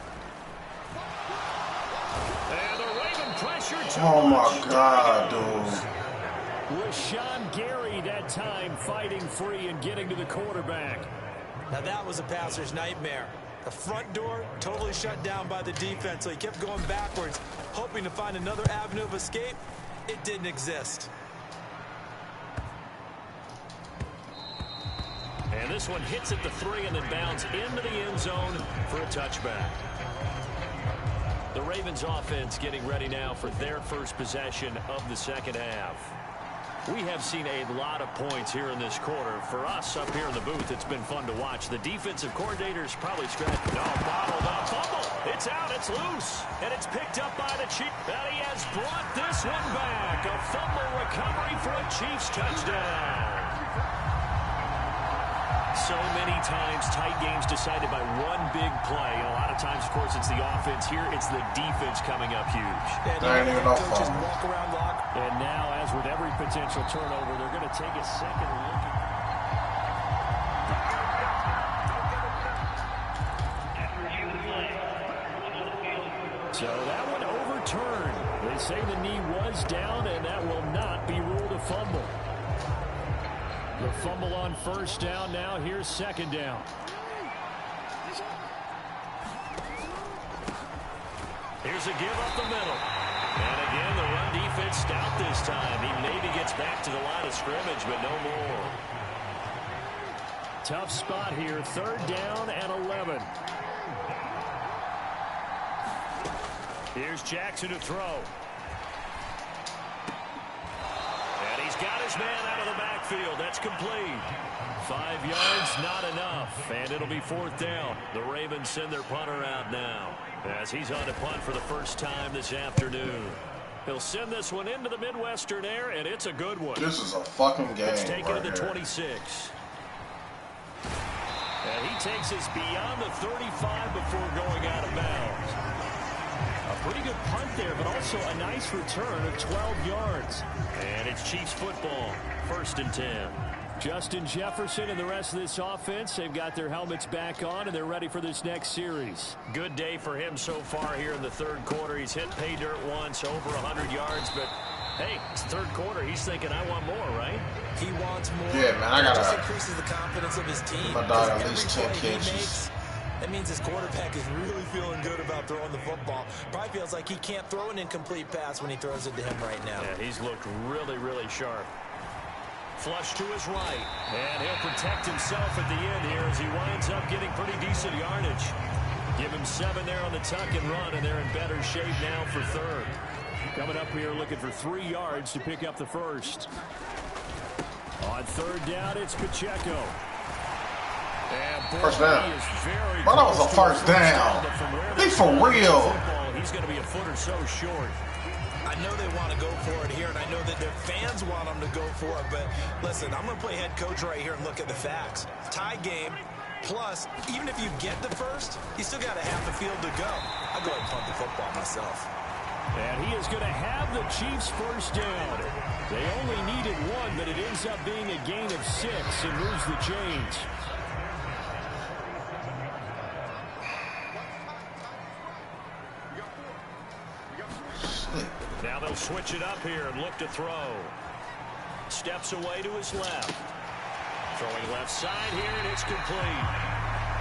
And the Raven pressure too Oh much. my God, dude. Rashawn Gary that time fighting free and getting to the quarterback. Now that was a passer's nightmare. The front door totally shut down by the defense, so he kept going backwards, hoping to find another avenue of escape. It didn't exist. And this one hits at the 3 and then bounds into the end zone for a touchback. The Ravens offense getting ready now for their first possession of the second half. We have seen a lot of points here in this quarter. For us up here in the booth, it's been fun to watch. The defensive coordinators probably scratched. No, bottled up. Fumble. It's out. It's loose. And it's picked up by the Chiefs. And he has brought this one back. A fumble recovery for a Chiefs touchdown. So many times, tight games decided by one big play. A lot of times, of course, it's the offense. Here, it's the defense coming up huge. There ain't even no coaches fumble. walk around lock. And now, as with every potential turnover, they're going to take a second look. So that one overturned. They say the knee was down, and that will not be ruled a fumble. The fumble on first down now. Here's second down. Here's a give up the middle. And again, the run defense stout this time. He maybe gets back to the line of scrimmage, but no more. Tough spot here. Third down and 11. Here's Jackson to throw. And he's got his man out of the backfield. That's complete. 5 yards, not enough. And it'll be fourth down. The Ravens send their punter out now, as he's on to punt for the first time this afternoon. He'll send this one into the Midwestern air, and it's a good one. This is a fucking game. It's taken right to the here. 26. And he takes us beyond the 35 before going out of bounds. A pretty good punt there, but also a nice return of 12 yards. And it's Chiefs football, 1st and 10. Justin Jefferson and the rest of this offense, they've got their helmets back on, and they're ready for this next series. Good day for him so far here in the third quarter. He's hit pay dirt once, over 100 yards, but hey, it's third quarter. He's thinking, I want more, right? He wants more. Yeah, man, I gotta. It just increases the confidence of his team. My dog at Every least 10 play he catches. makes, that means his quarterback is really feeling good about throwing the football. Probably feels like he can't throw an incomplete pass when he throws it to him right now. Yeah, he's looked really, really sharp. Flush to his right, and he'll protect himself at the end here as he winds up getting pretty decent yardage. Give him 7 there on the tuck and run, and they're in better shape now for third. Coming up here looking for 3 yards to pick up the first. On third down, it's Pacheco. And boy, First down. he is very Bro, that was close a to first down. but from where Be they for throw the real. football, he's going to be a foot or so short. I know they want to go for it here, and I know that their fans want them to go for it, but listen, I'm going to play head coach right here and look at the facts. Tie game, plus, even if you get the first, you still got a half the field to go. I'll go ahead and punt the football myself. And he is going to have the Chiefs first down. They only needed 1, but it ends up being a gain of 6 and moves the chains. Now they'll switch it up here and look to throw. Steps away to his left. Throwing left side here, and it's complete.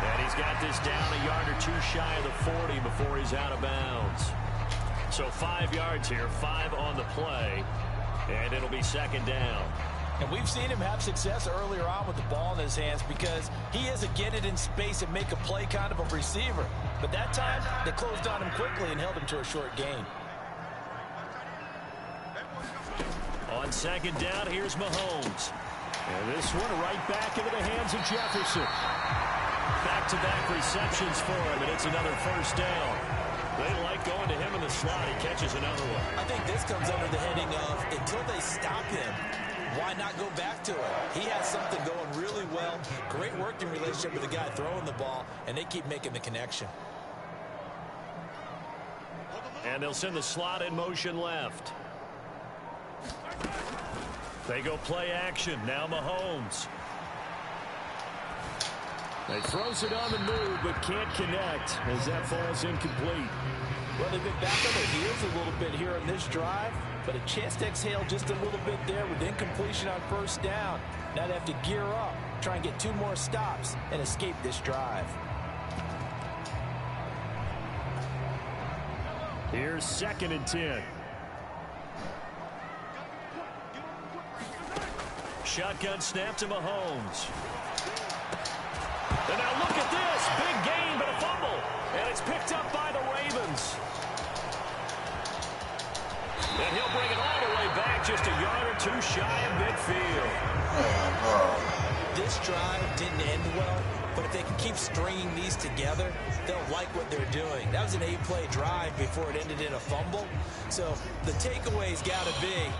And he's got this down a yard or 2 shy of the 40 before he's out of bounds. So 5 yards here, 5 on the play, and it'll be second down. And we've seen him have success earlier on with the ball in his hands because he is a get it in space and make a play kind of a receiver. But that time, they closed on him quickly and held him to a short gain. On second down, here's Mahomes. And this one right back into the hands of Jefferson. Back-to-back receptions for him, and it's another first down. They like going to him in the slot. He catches another one. I think this comes under the heading of until they stop him, why not go back to it? He has something going really well. Great working relationship with the guy throwing the ball, and they keep making the connection. And they'll send the slot in motion left. They go play action. Now Mahomes. They throws it on the move, but can't connect as that falls incomplete. Well, they've been back on their heels a little bit here in this drive, but a chance to exhale just a little bit there with incompletion on first down. Now they have to gear up, try and get 2 more stops, and escape this drive. Here's 2nd and 10. Shotgun snap to Mahomes. And now look at this. Big gain, but a fumble. And it's picked up by the Ravens. And he'll bring it all the way back, just a yard or 2 shy of midfield. This drive didn't end well, but if they can keep stringing these together, they'll like what they're doing. That was an 8-play drive before it ended in a fumble. So the takeaway's got to be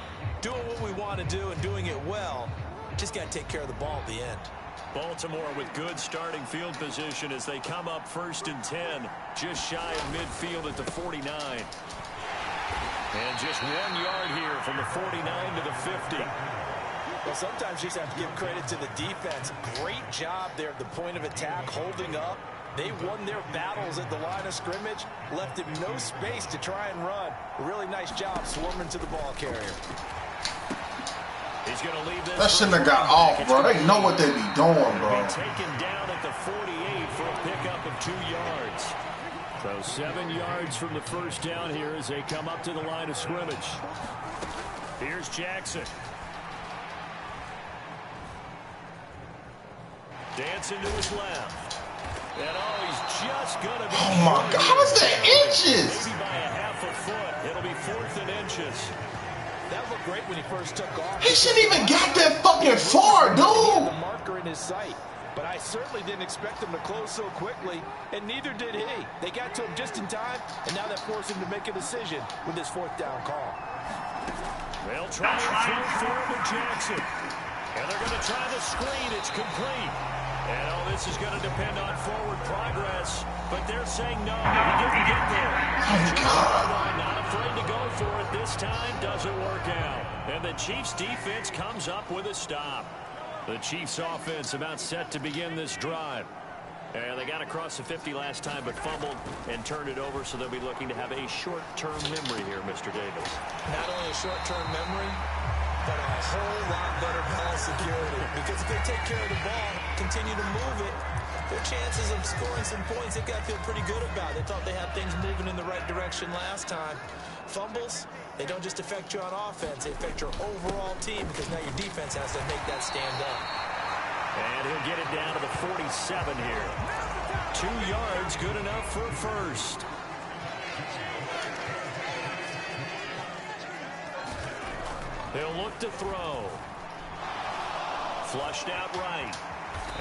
doing what we want to do and doing it well. Just got to take care of the ball at the end. Baltimore with good starting field position as they come up 1st and 10, just shy of midfield at the 49. And just 1 yard here from the 49 to the 50. Well, sometimes you just have to give credit to the defense. Great job there at the point of attack, holding up. They won their battles at the line of scrimmage, left him no space to try and run. Really nice job swarming to the ball carrier. He's going to leave this. That shouldn't have got off, bro. They know what they be doing, bro. Taken down at the 48 for a pickup of 2 yards. So 7 yards from the first down here as they come up to the line of scrimmage. Here's Jackson. Dancing to his left. And he's just going to be. Oh my God, how is that inches? Maybe by a half a foot. It'll be 4th and inches. That looked great when he first took off. He shouldn't even got that fucking far, dude. The marker in his sight. But I certainly didn't expect him to close so quickly, and neither did he. They got to him just in time, and now that forced him to make a decision with this 4th down call. They'll try to throw forward to Jackson. And they're going to try the screen. It's complete. And this is going to depend on forward progress, but they're saying no, he didn't get there. Oh, God. Not afraid to go for it this time, doesn't work out. And the Chiefs defense comes up with a stop. The Chiefs offense about set to begin this drive. And they got across the 50 last time, but fumbled and turned it over, so they'll be looking to have a short-term memory here, Mr. Davis. Not only a short-term memory, but a whole lot better ball security. Because if they take care of the ball, continue to move it, their chances of scoring some points, they've got to feel pretty good about. They thought they had things moving in the right direction last time. Fumbles, they don't just affect you on offense, they affect your overall team because now your defense has to make that stand up. And he'll get it down to the 47 here. 2 yards, good enough for a first. He'll look to throw. Flushed out right.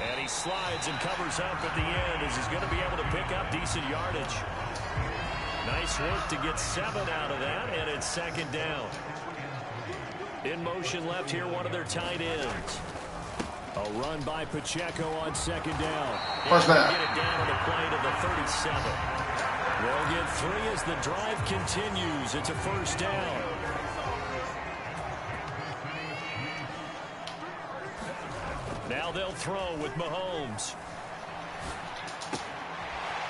And he slides and covers up at the end as he's going to be able to pick up decent yardage. Nice work to get 7 out of that, and it's 2nd down. In motion left here, one of their tight ends. A run by Pacheco on 2nd down. First down. Get it down on the play to the 37. They'll get 3 as the drive continues. It's a 1st down. Now they'll throw with Mahomes.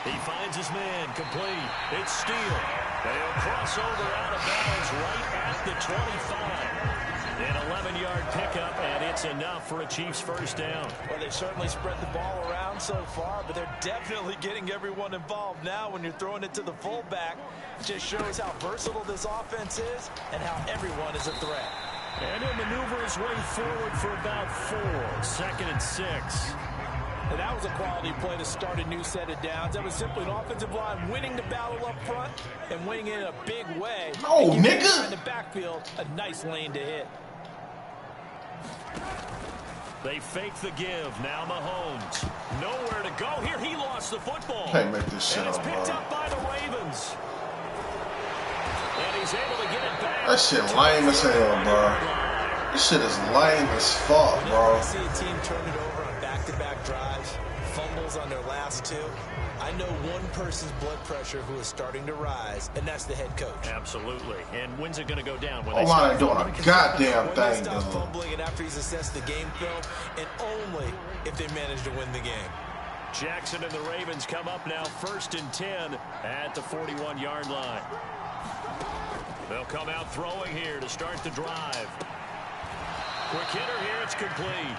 He finds his man, complete. It's Steele. They'll cross over out of bounds right at the 25. An 11-yard pickup, and it's enough for a Chiefs 1st down. Well, they certainly spread the ball around so far, but they're definitely getting everyone involved now when you're throwing it to the fullback. It just shows how versatile this offense is and how everyone is a threat. And he'll maneuver his way forward for about 4. 2nd and 6. And that was a quality play to start a new set of downs. That was simply an offensive line winning the battle up front and winning it in a big way. Oh, nigga! In the backfield, a nice lane to hit. They fake the give. Now Mahomes. Nowhere to go. Here he lost the football. Can't make this shit and it's up, picked bro. up by the Ravens. And he's able to get it back. That shit lame as hell, bro. This shit is lame as fuck, bro. Whenever I see a team turn it over on back-to-back drives, fumbles on their last 2, I know one person's blood pressure who is starting to rise, and that's the head coach. Absolutely. And when's it going to go down? When Oh, man, ain't doing a goddamn When they thing, stop dude. fumbling and after he's assessed the game film, and only if they manage to win the game. Jackson and the Ravens come up now 1st and 10 at the 41-yard line. They'll come out throwing here to start the drive. Quick hitter here, it's complete.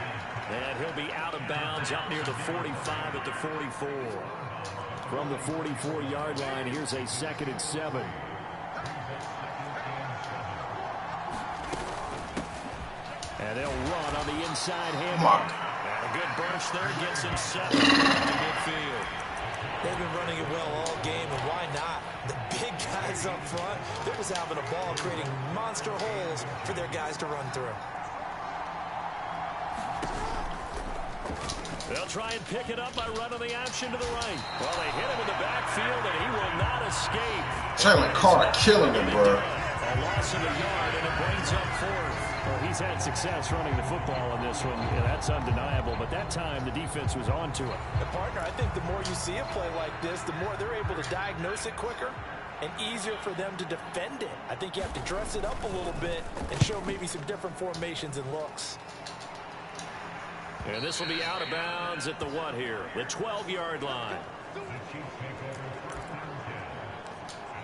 And he'll be out of bounds up near the 45 at the 44. From the 44-yard line, here's a 2nd and 7. And they'll run on the inside hand. And a good burst there gets him 7 to midfield. They've been running it well all game, and why not? The big guys up front, they're just having a ball, creating monster holes for their guys to run through. They'll try and pick it up by running the option to the right. Well, they hit him in the backfield, and he will not escape. Jalen Carter killing it, bro. A loss of a yard, and it brings up 4th. Well, he's had success running the football in this one. Yeah, that's undeniable. But that time, the defense was on to it. And partner, I think the more you see a play like this, the more they're able to diagnose it quicker and easier for them to defend it. I think you have to dress it up a little bit and show maybe some different formations and looks. And this will be out of bounds at the what here? The 12-yard line.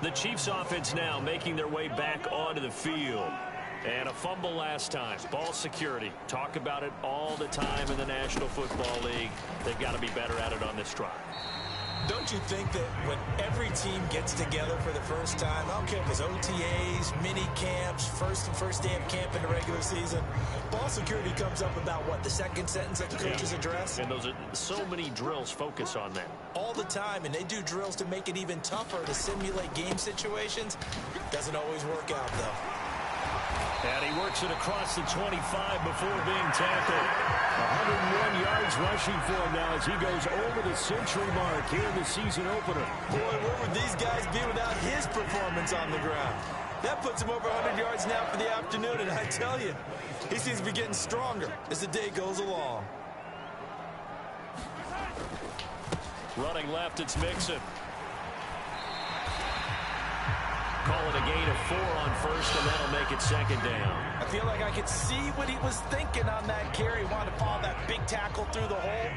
The Chiefs offense now making their way back onto the field. And a fumble last time. Ball security. Talk about it all the time in the National Football League. They've got to be better at it on this drive. Don't you think that when every team gets together for the first time, I don't care if it's OTAs, mini camps, first day of camp in the regular season, ball security comes up about what, the second sentence of the coach's address? And those are so many drills focus on that. All the time, and they do drills to make it even tougher to simulate game situations. Doesn't always work out, though. And he works it across the 25 before being tackled. 101 yards rushing for him now as he goes over the century mark here in the season opener. Boy, where would these guys be without his performance on the ground? That puts him over 100 yards now for the afternoon, and I tell you, he seems to be getting stronger as the day goes along. Running left, it's Mixon. Call it a gain of 4 on first, and that'll make it second down. I feel like I could see what he was thinking on that carry. Wanted to follow that big tackle through the hole.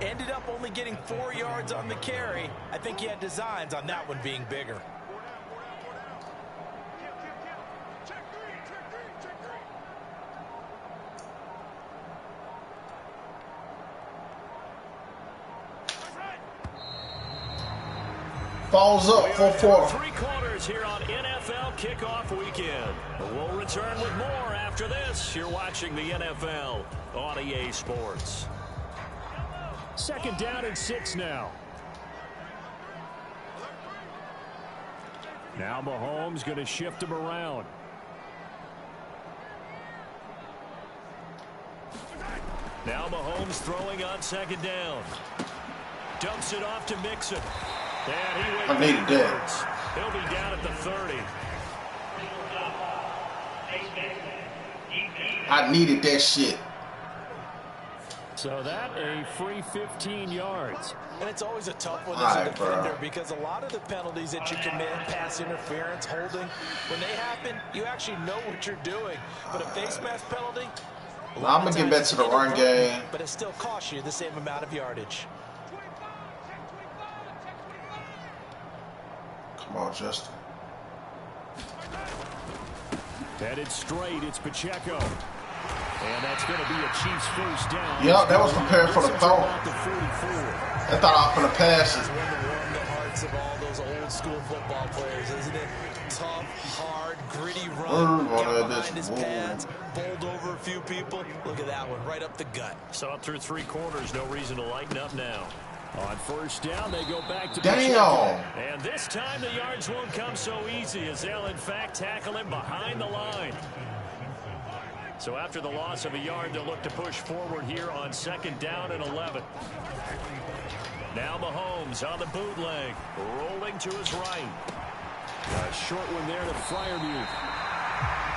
Ended up only getting 4 yards on the carry. I think he had designs on that one being bigger. Falls up for 4. 3 quarters here on NFL Kickoff Weekend. We'll return with more after this. You're watching the NFL on EA Sports. Second down and 6 now. Now Mahomes going to shift him around. Now Mahomes throwing on second down. Dumps it off to Mixon. And I needed that. He'll be down at the 30. I needed that shit. So that a free 15 yards. And it's always a tough one as a defender because a lot of the penalties that you commit, pass interference, holding, when they happen, you actually know what you're doing. But a face mask penalty, I'm going to get back to the run game. But it still costs you the same amount of yardage. Come on, Justin. Headed straight, it's Pacheco. And that's going to be a Chiefs first down. Yep, that was prepared for the throw. I thought I was going to pass it. It's one to warm the hearts of all those old school football players, isn't it? Tough, hard, gritty run. Get behind his pads, bowled over a few people. Look at that one, right up the gut. So up through 3 quarters, no reason to lighten up now. On first down, they go back to Damn. And this time the yards won't come so easy as they'll, in fact, tackle him behind the line. So after the loss of a yard, they'll look to push forward here on second down and 11. Now Mahomes on the bootleg, rolling to his right. A short one there to Freiermuth.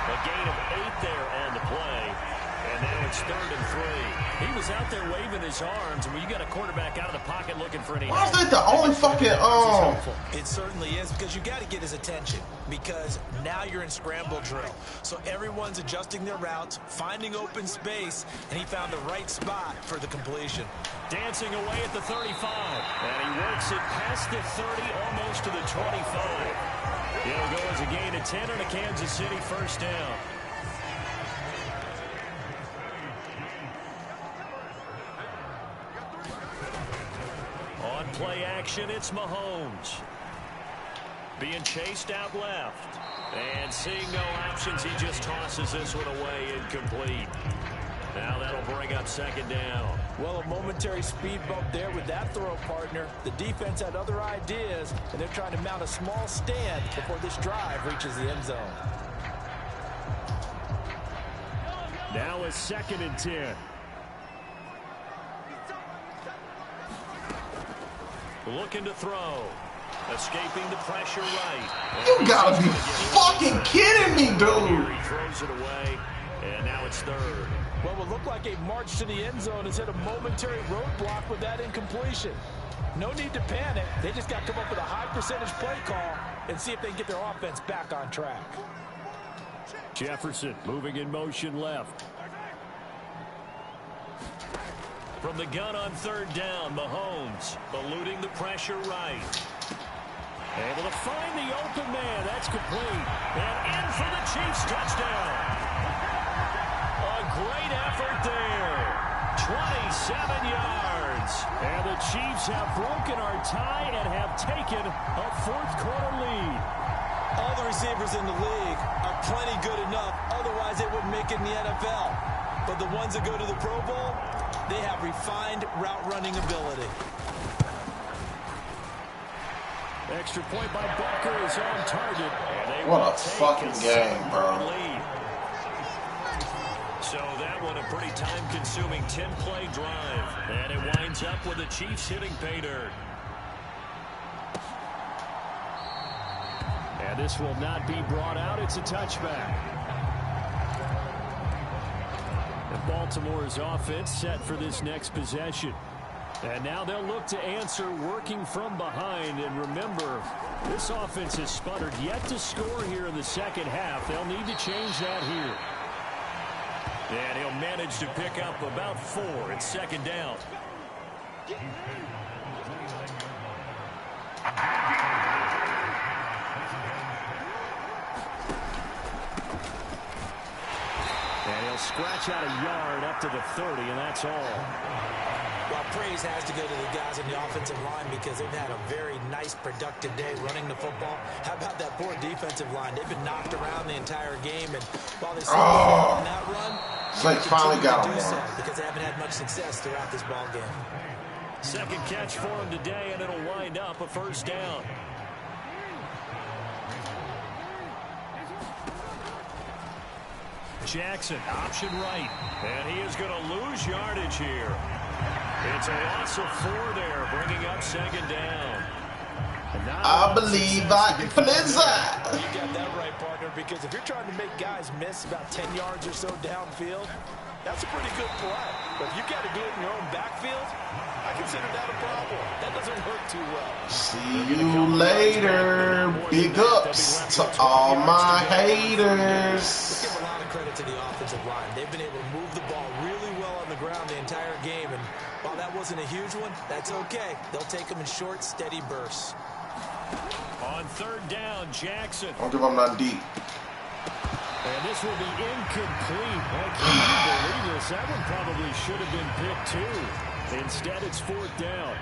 A gain of 8 there on the play. And now it's 3rd and 3. He was out there waving his arms, and when you got a quarterback out of the pocket looking for any... Why is that the only fucking... It certainly is, because you got to get his attention, because now you're in scramble drill. So everyone's adjusting their routes, finding open space, and he found the right spot for the completion. Dancing away at the 35, and he works it past the 30, almost to the 25. It'll go as a gain of 10 and a Kansas City first down. On play action, it's Mahomes. Being chased out left. And seeing no options, he just tosses this one away incomplete. Now that'll bring up second down. Well, a momentary speed bump there with that throw, partner. The defense had other ideas, and they're trying to mount a small stand before this drive reaches the end zone. Now it's 2nd and 10. Looking to throw. Escaping the pressure right. You gotta be fucking kidding me, dude. He throws it away. And now it's third. What would look like a march to the end zone has hit a momentary roadblock with that incompletion. No need to panic. They just got to come up with a high percentage play call and see if they can get their offense back on track. Jefferson moving in motion left. From the gun on third down, Mahomes eluding the pressure right. Able to find the open man. That's complete. And in for the Chiefs touchdown. A great effort there. 27 yards. And the Chiefs have broken our tie and have taken a fourth-quarter lead. All the receivers in the league are plenty good enough. Otherwise, they wouldn't make it in the NFL. But the ones that go to the Pro Bowl, they have refined route-running ability. Extra point by Butker is on target. What a fucking game, bro. Lead. So that one a pretty time-consuming 10-play drive. And it winds up with the Chiefs hitting pay dirt. And this will not be brought out. It's a touchback. And Baltimore's offense set for this next possession. And now they'll look to answer working from behind. And remember, this offense has sputtered yet to score here in the second half. They'll need to change that here. And he'll manage to pick up about 4 at second down. And he'll scratch out a yard up to the 30, and that's all. Well, praise has to go to the guys on the offensive line because they've had a very nice, productive day running the football. How about that poor defensive line? They've been knocked around the entire game, and while they on that run, they finally got him so because they haven't had much success throughout this ball game. Second catch for him today, and it'll wind up a first down. Jackson, option right, and he is going to lose yardage here. It's a loss of 4 there, bringing up second down. I believe I can play that. You got that right, partner, because if you're trying to make guys miss about 10 yards or so downfield, that's a pretty good play. But if you got to do it in your own backfield, I consider that a problem. That doesn't work too well. See you later. Big ups to all my haters. Let's give a lot of credit to the offensive line. They've been able to move the ball really well on the ground the entire game. And while that wasn't a huge one, that's okay. They'll take them in short, steady bursts. On third down, Jackson. Don't give them nothing deep. And this will be incomplete. I can't believe this. That one probably should have been picked too. Instead, it's fourth down.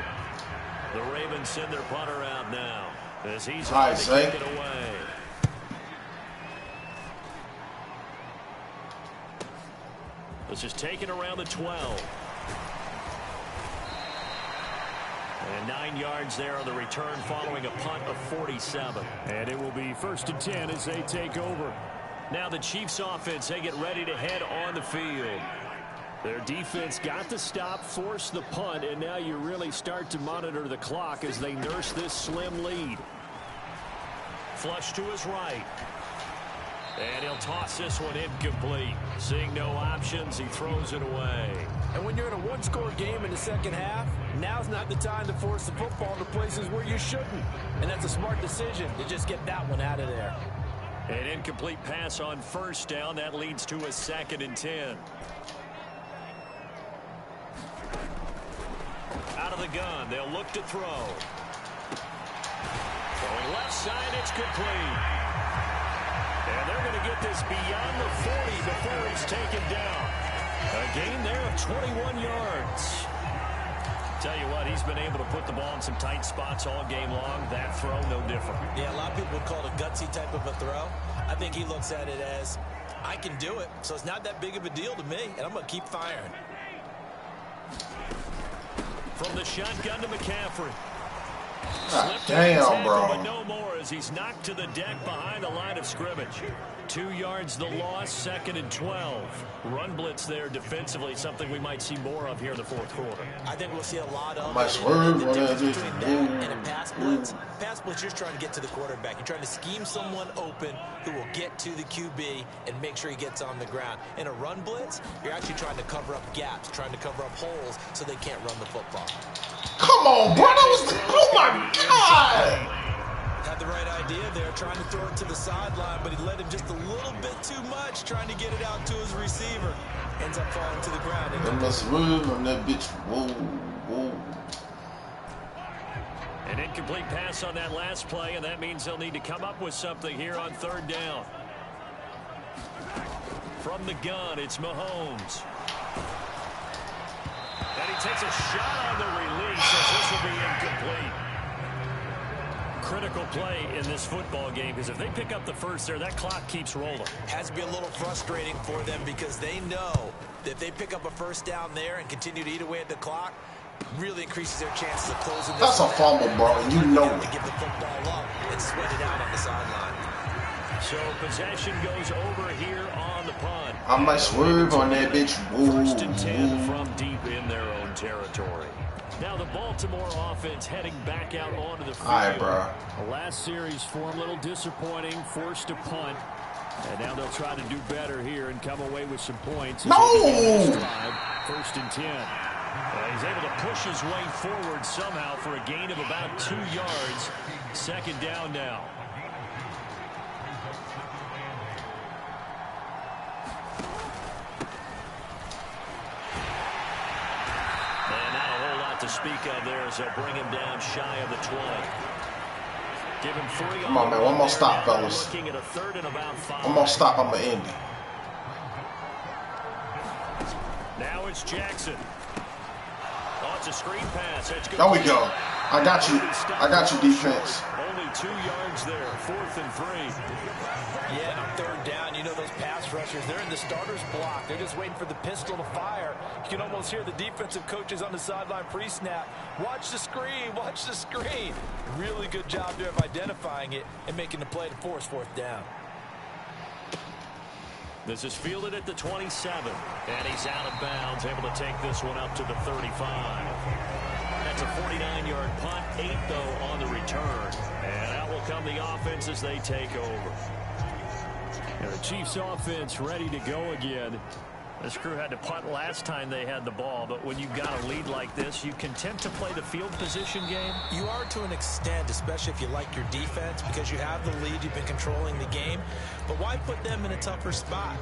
The Ravens send their punter out now as he's trying to kick it away. This is taken around the 12. And 9 yards there on the return following a punt of 47. And it will be 1st and 10 as they take over. Now the Chiefs offense, they get ready to head on the field. Their defense got to stop, force the punt, and now you really start to monitor the clock as they nurse this slim lead. Flush to his right. And he'll toss this one incomplete. Seeing no options, he throws it away. And when you're in a one-score game in the second half, now's not the time to force the football to places where you shouldn't. And that's a smart decision to just get that one out of there. An incomplete pass on first down. That leads to a 2nd and 10. Out of the gun, they'll look to throw. Going left side, it's complete. And they're going to get this beyond the 40 before he's taken down. A gain there of 21 yards. Tell you what, he's been able to put the ball in some tight spots all game long. That throw, no different. Yeah, a lot of people would call it a gutsy type of a throw. I think he looks at it as, I can do it, so it's not that big of a deal to me, and I'm going to keep firing. From the shotgun to McCaffrey. God Slipped on the damn, tackle, but bro. no more as he's knocked to the deck behind the line of scrimmage. 2 yards the loss, 2nd and 12. Run blitz there defensively, something we might see more of here in the fourth quarter. I think we'll see a lot of My swerve the on difference that between bitch. that and a pass blitz. Pass blitz, you're trying to get to the quarterback. You're trying to scheme someone open who will get to the QB and make sure he gets on the ground. In a run blitz, you're actually trying to cover up gaps, trying to cover up holes so they can't run the football. Come on, bro. That was, oh my God. Had the right idea there, trying to throw it to the sideline, but he led him just a little bit too much, trying to get it out to his receiver. Ends up falling to the ground. And my swerve on that bitch. Whoa, whoa. An incomplete pass on that last play, and that means they'll need to come up with something here on 3rd down. From the gun, it's Mahomes. And he takes a shot on the release as this will be incomplete. Critical play in this football game because if they pick up the first there, that clock keeps rolling. Has to be a little frustrating for them because they know that if they pick up a first down there and continue to eat away at the clock, really increases their chances of closing this. That's a fumble, bro. You know to give the football up and sweat it out on the sideline. So possession goes over here on the punt. I might swerve on that bitch. Whoa, 1st and 10 whoa. from deep in their own territory. Now the Baltimore offense heading back out onto the field. All right, bro. The last series for him, a little disappointing, forced to punt. And now they'll try to do better here and come away with some points. No! 1st and 10. He's able to push his way forward somehow for a gain of about 2 yards. 2nd down now. To speak of there as they'll bring him down shy of the 20. Give him 3. Come on, man. One more stop, fellas. Looking at a 3rd and about 5. One more stop. I'm going to end it. Now it's Jackson. Oh, it's a screen pass. That's good. There we go. I got you. I got you, defense. Only 2 yards there. 4th and 3. Yeah, on 3rd down, you know those pass rushers, they're in the starter's block. They're just waiting for the pistol to fire. You can almost hear the defensive coaches on the sideline pre-snap. Watch the screen, watch the screen. Really good job there of identifying it and making the play to force 4th down. This is fielded at the 27. And he's out of bounds, able to take this one up to the 35. That's a 49-yard punt, 8, though, on the return. And out will come the offense as they take over. And the Chiefs offense ready to go again. This crew had to punt last time they had the ball, but when you've got a lead like this, you content to play the field position game? You are to an extent, especially if you like your defense, because you have the lead, you've been controlling the game. But why put them in a tougher spot?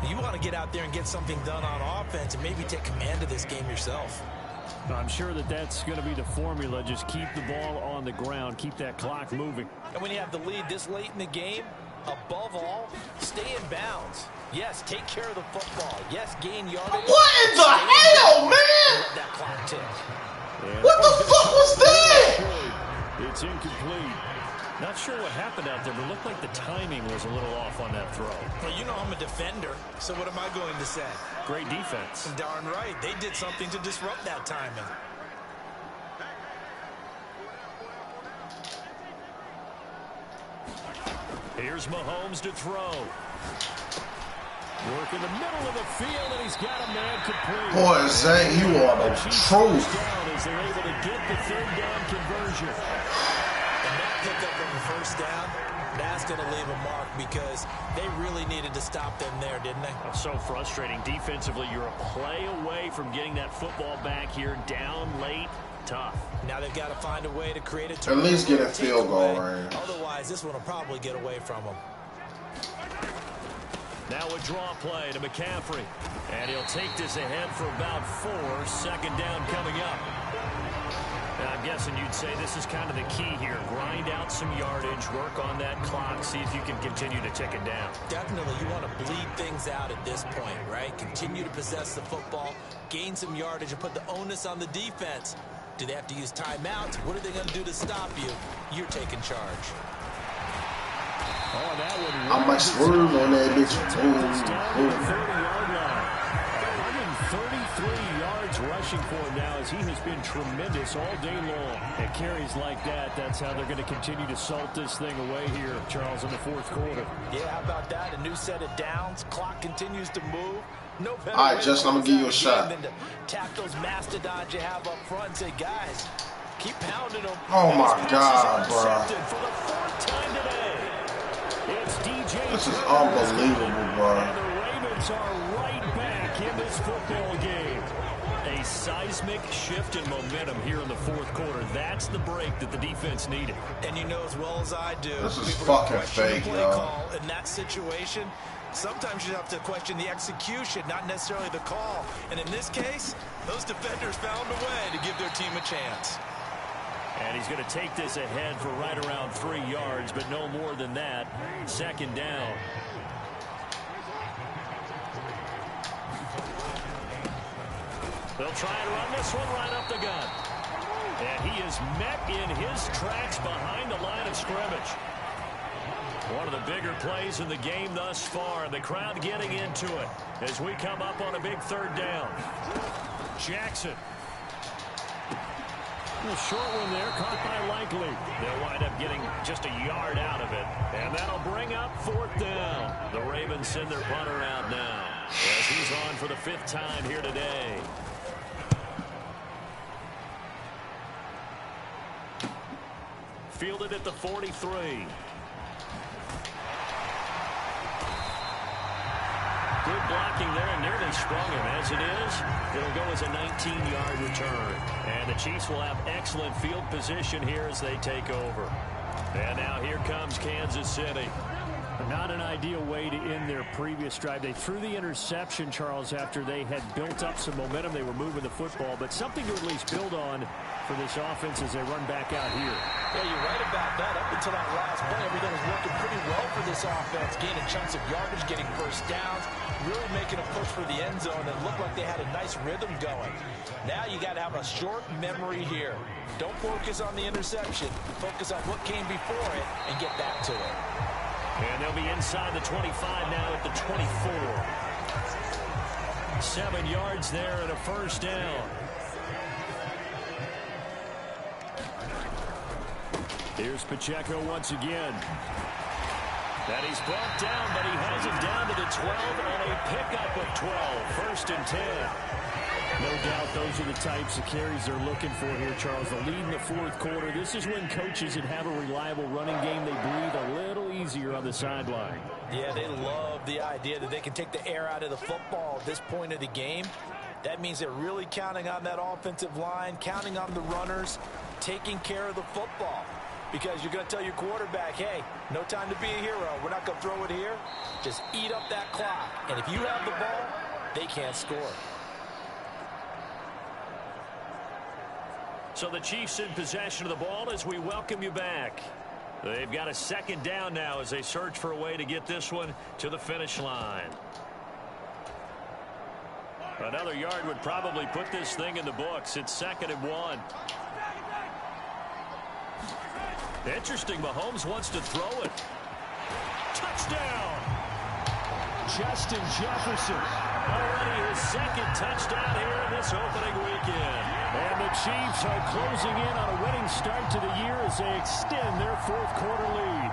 You want to get out there and get something done on offense and maybe take command of this game yourself. I'm sure that that's going to be the formula. Just keep the ball on the ground, keep that clock moving. And when you have the lead this late in the game, above all, stay in bounds. Yes, take care of the football. Yes, gain yardage. What in the hell, man? Let that clock tick. What the fuck was that? It's incomplete. Not sure what happened out there, but it looked like the timing was a little off on that throw. Well, you know I'm a defender, so what am I going to say? Great defense. Darn right. They did something to disrupt that timing. Here's Mahomes to throw. Work in the middle of the field, and he's got a man complete. Boy, Zay, you are the truth. Down as they're able to get the 3rd down conversion. And that pickup on the 1st down, that's going to leave a mark because they really needed to stop them there, didn't they? That's so frustrating. Defensively, you're a play away from getting that football back here. Down late, tough. Now they've got to find a way to create a At turnover. least get a field goal range. Otherwise, this one will probably get away from them. Now a draw play to McCaffrey. And he'll take this ahead for about 4. 2nd down coming up. Now, I'm guessing you'd say this is kind of the key here. Grind out some yardage, work on that clock, see if you can continue to tick it down. Definitely, you want to bleed things out at this point, right? Continue to possess the football, gain some yardage, and put the onus on the defense. Do they have to use timeouts? What are they going to do to stop you? You're taking charge. Oh, that one. I might swerve on that bitch. 30-yard line. 133 yards rushing for him now as he has been tremendous all day long. And carries like that, that's how they're going to continue to salt this thing away here, Charles, in the fourth quarter. Yeah, how about that? A new set of downs. Clock continues to move. No better all right, Justin, I'm going to give you a shot. than to tap those mastodons you have up front and say, guys, keep pounding them. Oh, my God, bro. For the fourth time today. It's DJ. This is unbelievable, bro. And the Ravens are right back in this football game. A seismic shift in momentum here in the fourth quarter. That's the break that the defense needed. And you know as well as I do, this is fucking fake, yo. Call in that situation, sometimes you have to question the execution, not necessarily the call. And in this case, those defenders found a way to give their team a chance. And he's going to take this ahead for right around 3 yards, but no more than that. Second down. They'll try and run this one right up the gut. And he is met in his tracks behind the line of scrimmage. One of the bigger plays in the game thus far. The crowd getting into it as we come up on a big third down. Jackson. A short one there, caught by Likely. They'll wind up getting just a yard out of it. And that'll bring up fourth down. The Ravens send their punter out now as he's on for the 5th time here today. Fielded at the 43. Good blocking there and nearly sprung him. As it is, it'll go as a 19-yard return. And the Chiefs will have excellent field position here as they take over. And now here comes Kansas City. Not an ideal way to end their previous drive. They threw the interception, Charles, after they had built up some momentum. They were moving the football, but something to at least build on for this offense as they run back out here. Yeah, you're right about that. Up until that last play, everything was working pretty well for this offense. Gaining chunks of yardage, getting first downs, really making a push for the end zone. It looked like they had a nice rhythm going. Now you got to have a short memory here. Don't focus on the interception. Focus on what came before it and get back to it. And they'll be inside the 25 now at the 24. 7 yards there and a first down. Here's Pacheco once again. And he's brought down, but he has it down to the 12 on a pickup of 12. 1st and 10. No doubt those are the types of carries they're looking for here, Charles. The lead in the fourth quarter. This is when coaches that have a reliable running game, they breathe a little easier on the sideline. Yeah, they love the idea that they can take the air out of the football at this point of the game. That means they're really counting on that offensive line, counting on the runners, taking care of the football. Because you're going to tell your quarterback, hey, no time to be a hero. We're not going to throw it here. Just eat up that clock. And if you have the ball, they can't score. So the Chiefs in possession of the ball as we welcome you back. They've got a 2nd down now as they search for a way to get this one to the finish line. Another yard would probably put this thing in the books. It's 2nd and 1. Interesting, Mahomes wants to throw it. Touchdown! Justin Jefferson. Already his 2nd touchdown here in this opening weekend. And the Chiefs are closing in on a winning start to the year as they extend their 4th quarter lead.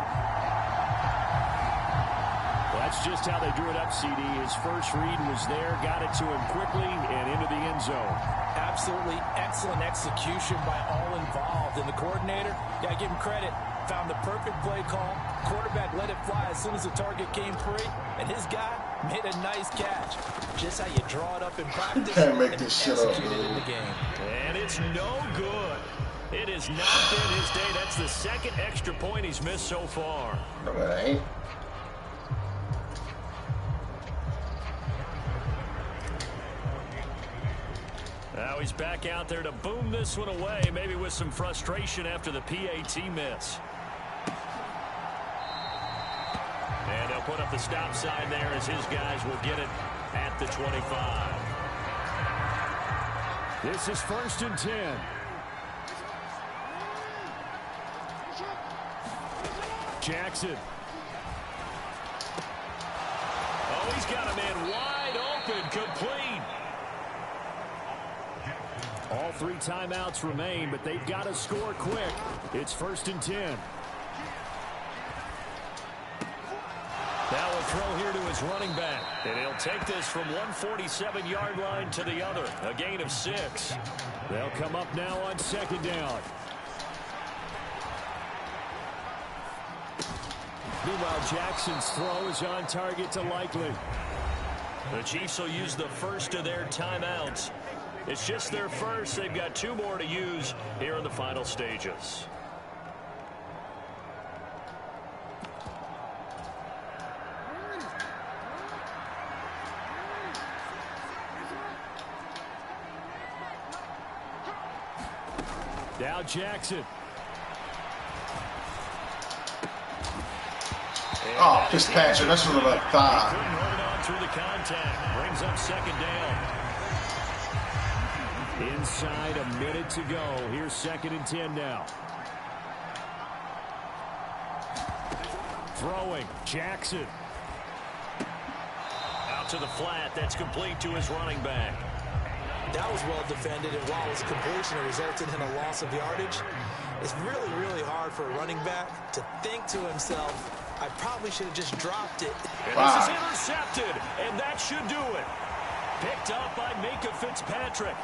That's just how they drew it up, CD. His first read was there, got it to him quickly, and into the end zone. Absolutely excellent execution by all involved. And the coordinator, got to give him credit, found the perfect play call. Quarterback let it fly as soon as the target came free, and his guy made a nice catch. Just how you draw it up in practice. You can't make this shit up, dude. In the game. And it's no good. It has not been his day. That's the 2nd extra point he's missed so far. No, it ain't. Now he's back out there to boom this one away, maybe with some frustration after the PAT miss. And they'll put up the stop sign there as his guys will get it at the 25. This is 1st and 10. Jackson. Oh, he's got a man wide open, complete. All 3 timeouts remain, but they've got to score quick. It's 1st and 10. Now a throw here to his running back. And he'll take this from 147-yard line to the other. A gain of 6. They'll come up now on 2nd down. Meanwhile, Jackson's throw is on target to Likely. The Chiefs will use the first of their timeouts. It's just their first. They've got 2 more to use here in the final stages. Now Jackson. Oh, Fitzpatrick, that's from the left thigh. Couldn't hold on through the contact. Brings up 2nd down. Inside a minute to go. Here's 2nd and 10 now. Throwing. Jackson. Out to the flat. That's complete to his running back. That was well defended, and while it was completion, it resulted in a loss of yardage. It's really, really hard for a running back to think to himself, I probably should have just dropped it. And this is intercepted, and that should do it. Picked up by Minka Fitzpatrick.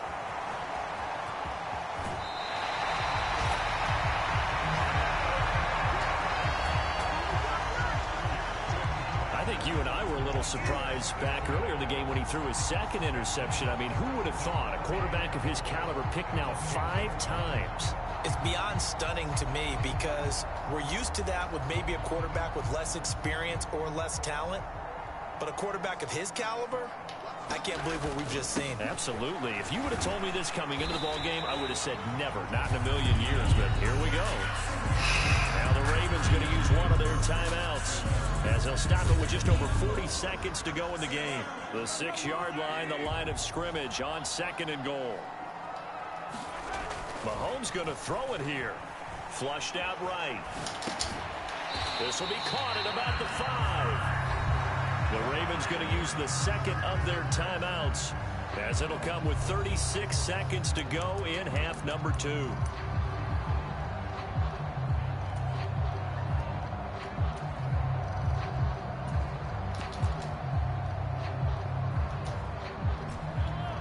I think you and I were a little surprised back earlier in the game when he threw his 2nd interception. I mean, who would have thought a quarterback of his caliber picked now 5 times? It's beyond stunning to me because we're used to that with maybe a quarterback with less experience or less talent. But a quarterback of his caliber, I can't believe what we've just seen. Absolutely. If you would have told me this coming into the ball game, I would have said never, not in a million years. But here we go. Now the Ravens going to use one of their timeouts as they'll stop it with just over 40 seconds to go in the game. The 6-yard line, the line of scrimmage on 2nd and goal. Mahomes going to throw it here. Flushed out right. This will be caught at about the 5. The Ravens going to use the 2nd of their timeouts as it'll come with 36 seconds to go in half number 2.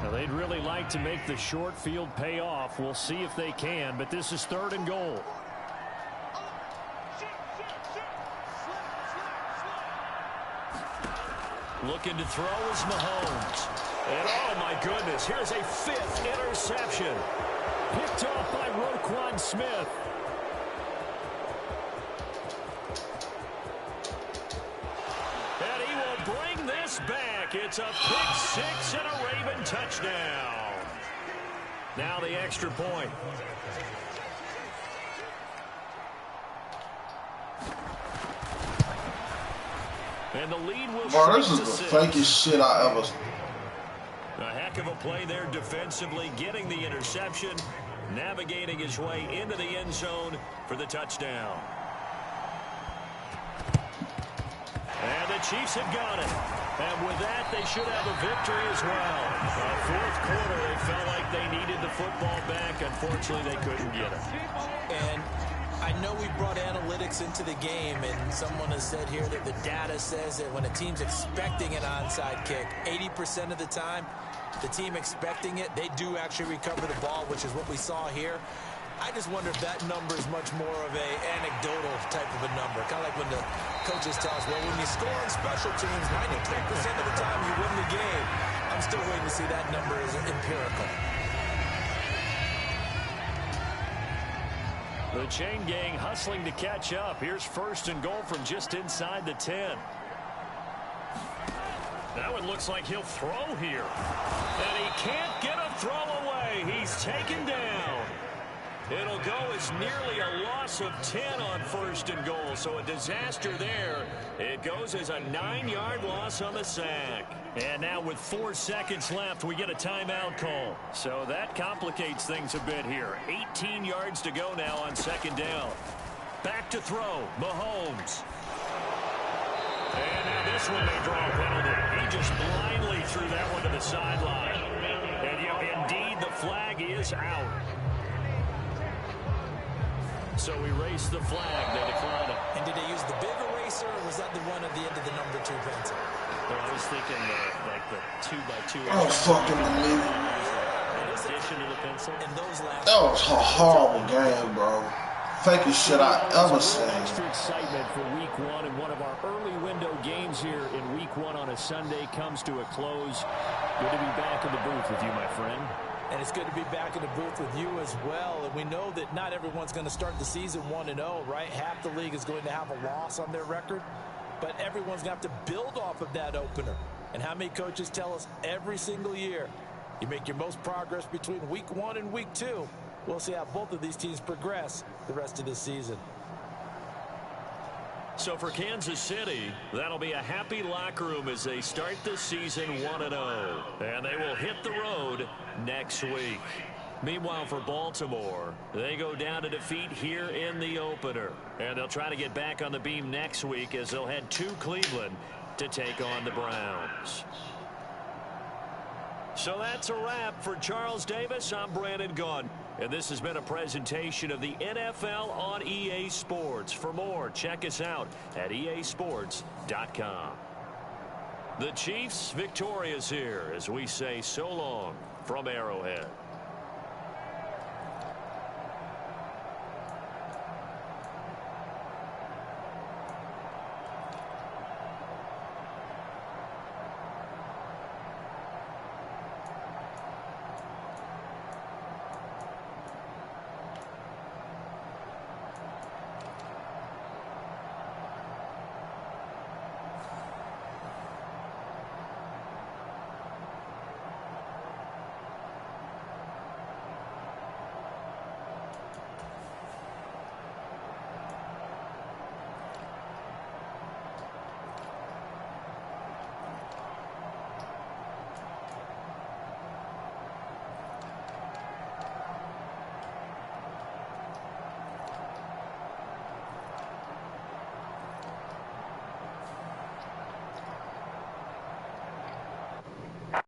Now they'd really like to make the short field pay off. We'll see if they can, but this is 3rd and goal. Looking to throw is Mahomes. And oh my goodness, here's a 5th interception. Picked off by Roquan Smith. And he will bring this back. It's a pick 6 and a Raven touchdown. Now the extra point. And the lead will Bro, this is the fakest shit I ever. A heck of a play there defensively, getting the interception, navigating his way into the end zone for the touchdown. And the Chiefs have got it. And with that, they should have a victory as well. 4th quarter, they felt like they needed the football back. Unfortunately, they couldn't get it. And I know we brought analytics into the game, and someone has said here that the data says that when a team's expecting an onside kick, 80% of the time, the team expecting it, they do actually recover the ball, which is what we saw here. I just wonder if that number is much more of a anecdotal type of a number. Kind of like when the coaches tell us, well, when you score on special teams, 93% of the time you win the game. I'm still waiting to see that number is empirical. The chain gang hustling to catch up. Here's 1st and goal from just inside the 10. That one looks like he'll throw here. And he can't get a throw away. He's taken down. It'll go as nearly a loss of 10 on 1st and goal. So a disaster there. It goes as a 9-yard loss on the sack. And now with 4 seconds left, we get a timeout call. So that complicates things a bit here. 18 yards to go now on 2nd down. Back to throw. Mahomes. And now this one may draw a penalty. He just blindly threw that one to the sideline. And indeed, the flag is out. So erase the flag. They decline it. And did they use the big eraser, or was that the one at the end of the number 2 pencil? Well, I was thinking like the 2x2. I don't fucking believe it. In addition to the pencil. And those last. That was a horrible game, bro. Fakest shit I ever seen. Extra excitement for week 1, and one of our early window games here in week 1 on a Sunday comes to a close. Good to be back in the booth with you, my friend. And it's good to be back in the booth with you as well. And we know that not everyone's going to start the season 1-0, right? Half the league is going to have a loss on their record. But everyone's going to have to build off of that opener. And how many coaches tell us every single year, you make your most progress between week 1 and week 2. We'll see how both of these teams progress the rest of this season. So for Kansas City, that'll be a happy locker room as they start the season 1-0. And they will hit the road next week. Meanwhile, for Baltimore, they go down to defeat here in the opener. And they'll try to get back on the beam next week as they'll head to Cleveland to take on the Browns. So that's a wrap. For Charles Davis, I'm Brandon Gaudin. And this has been a presentation of the NFL on EA Sports. For more, check us out at easports.com. The Chiefs victorious here as we say so long from Arrowhead.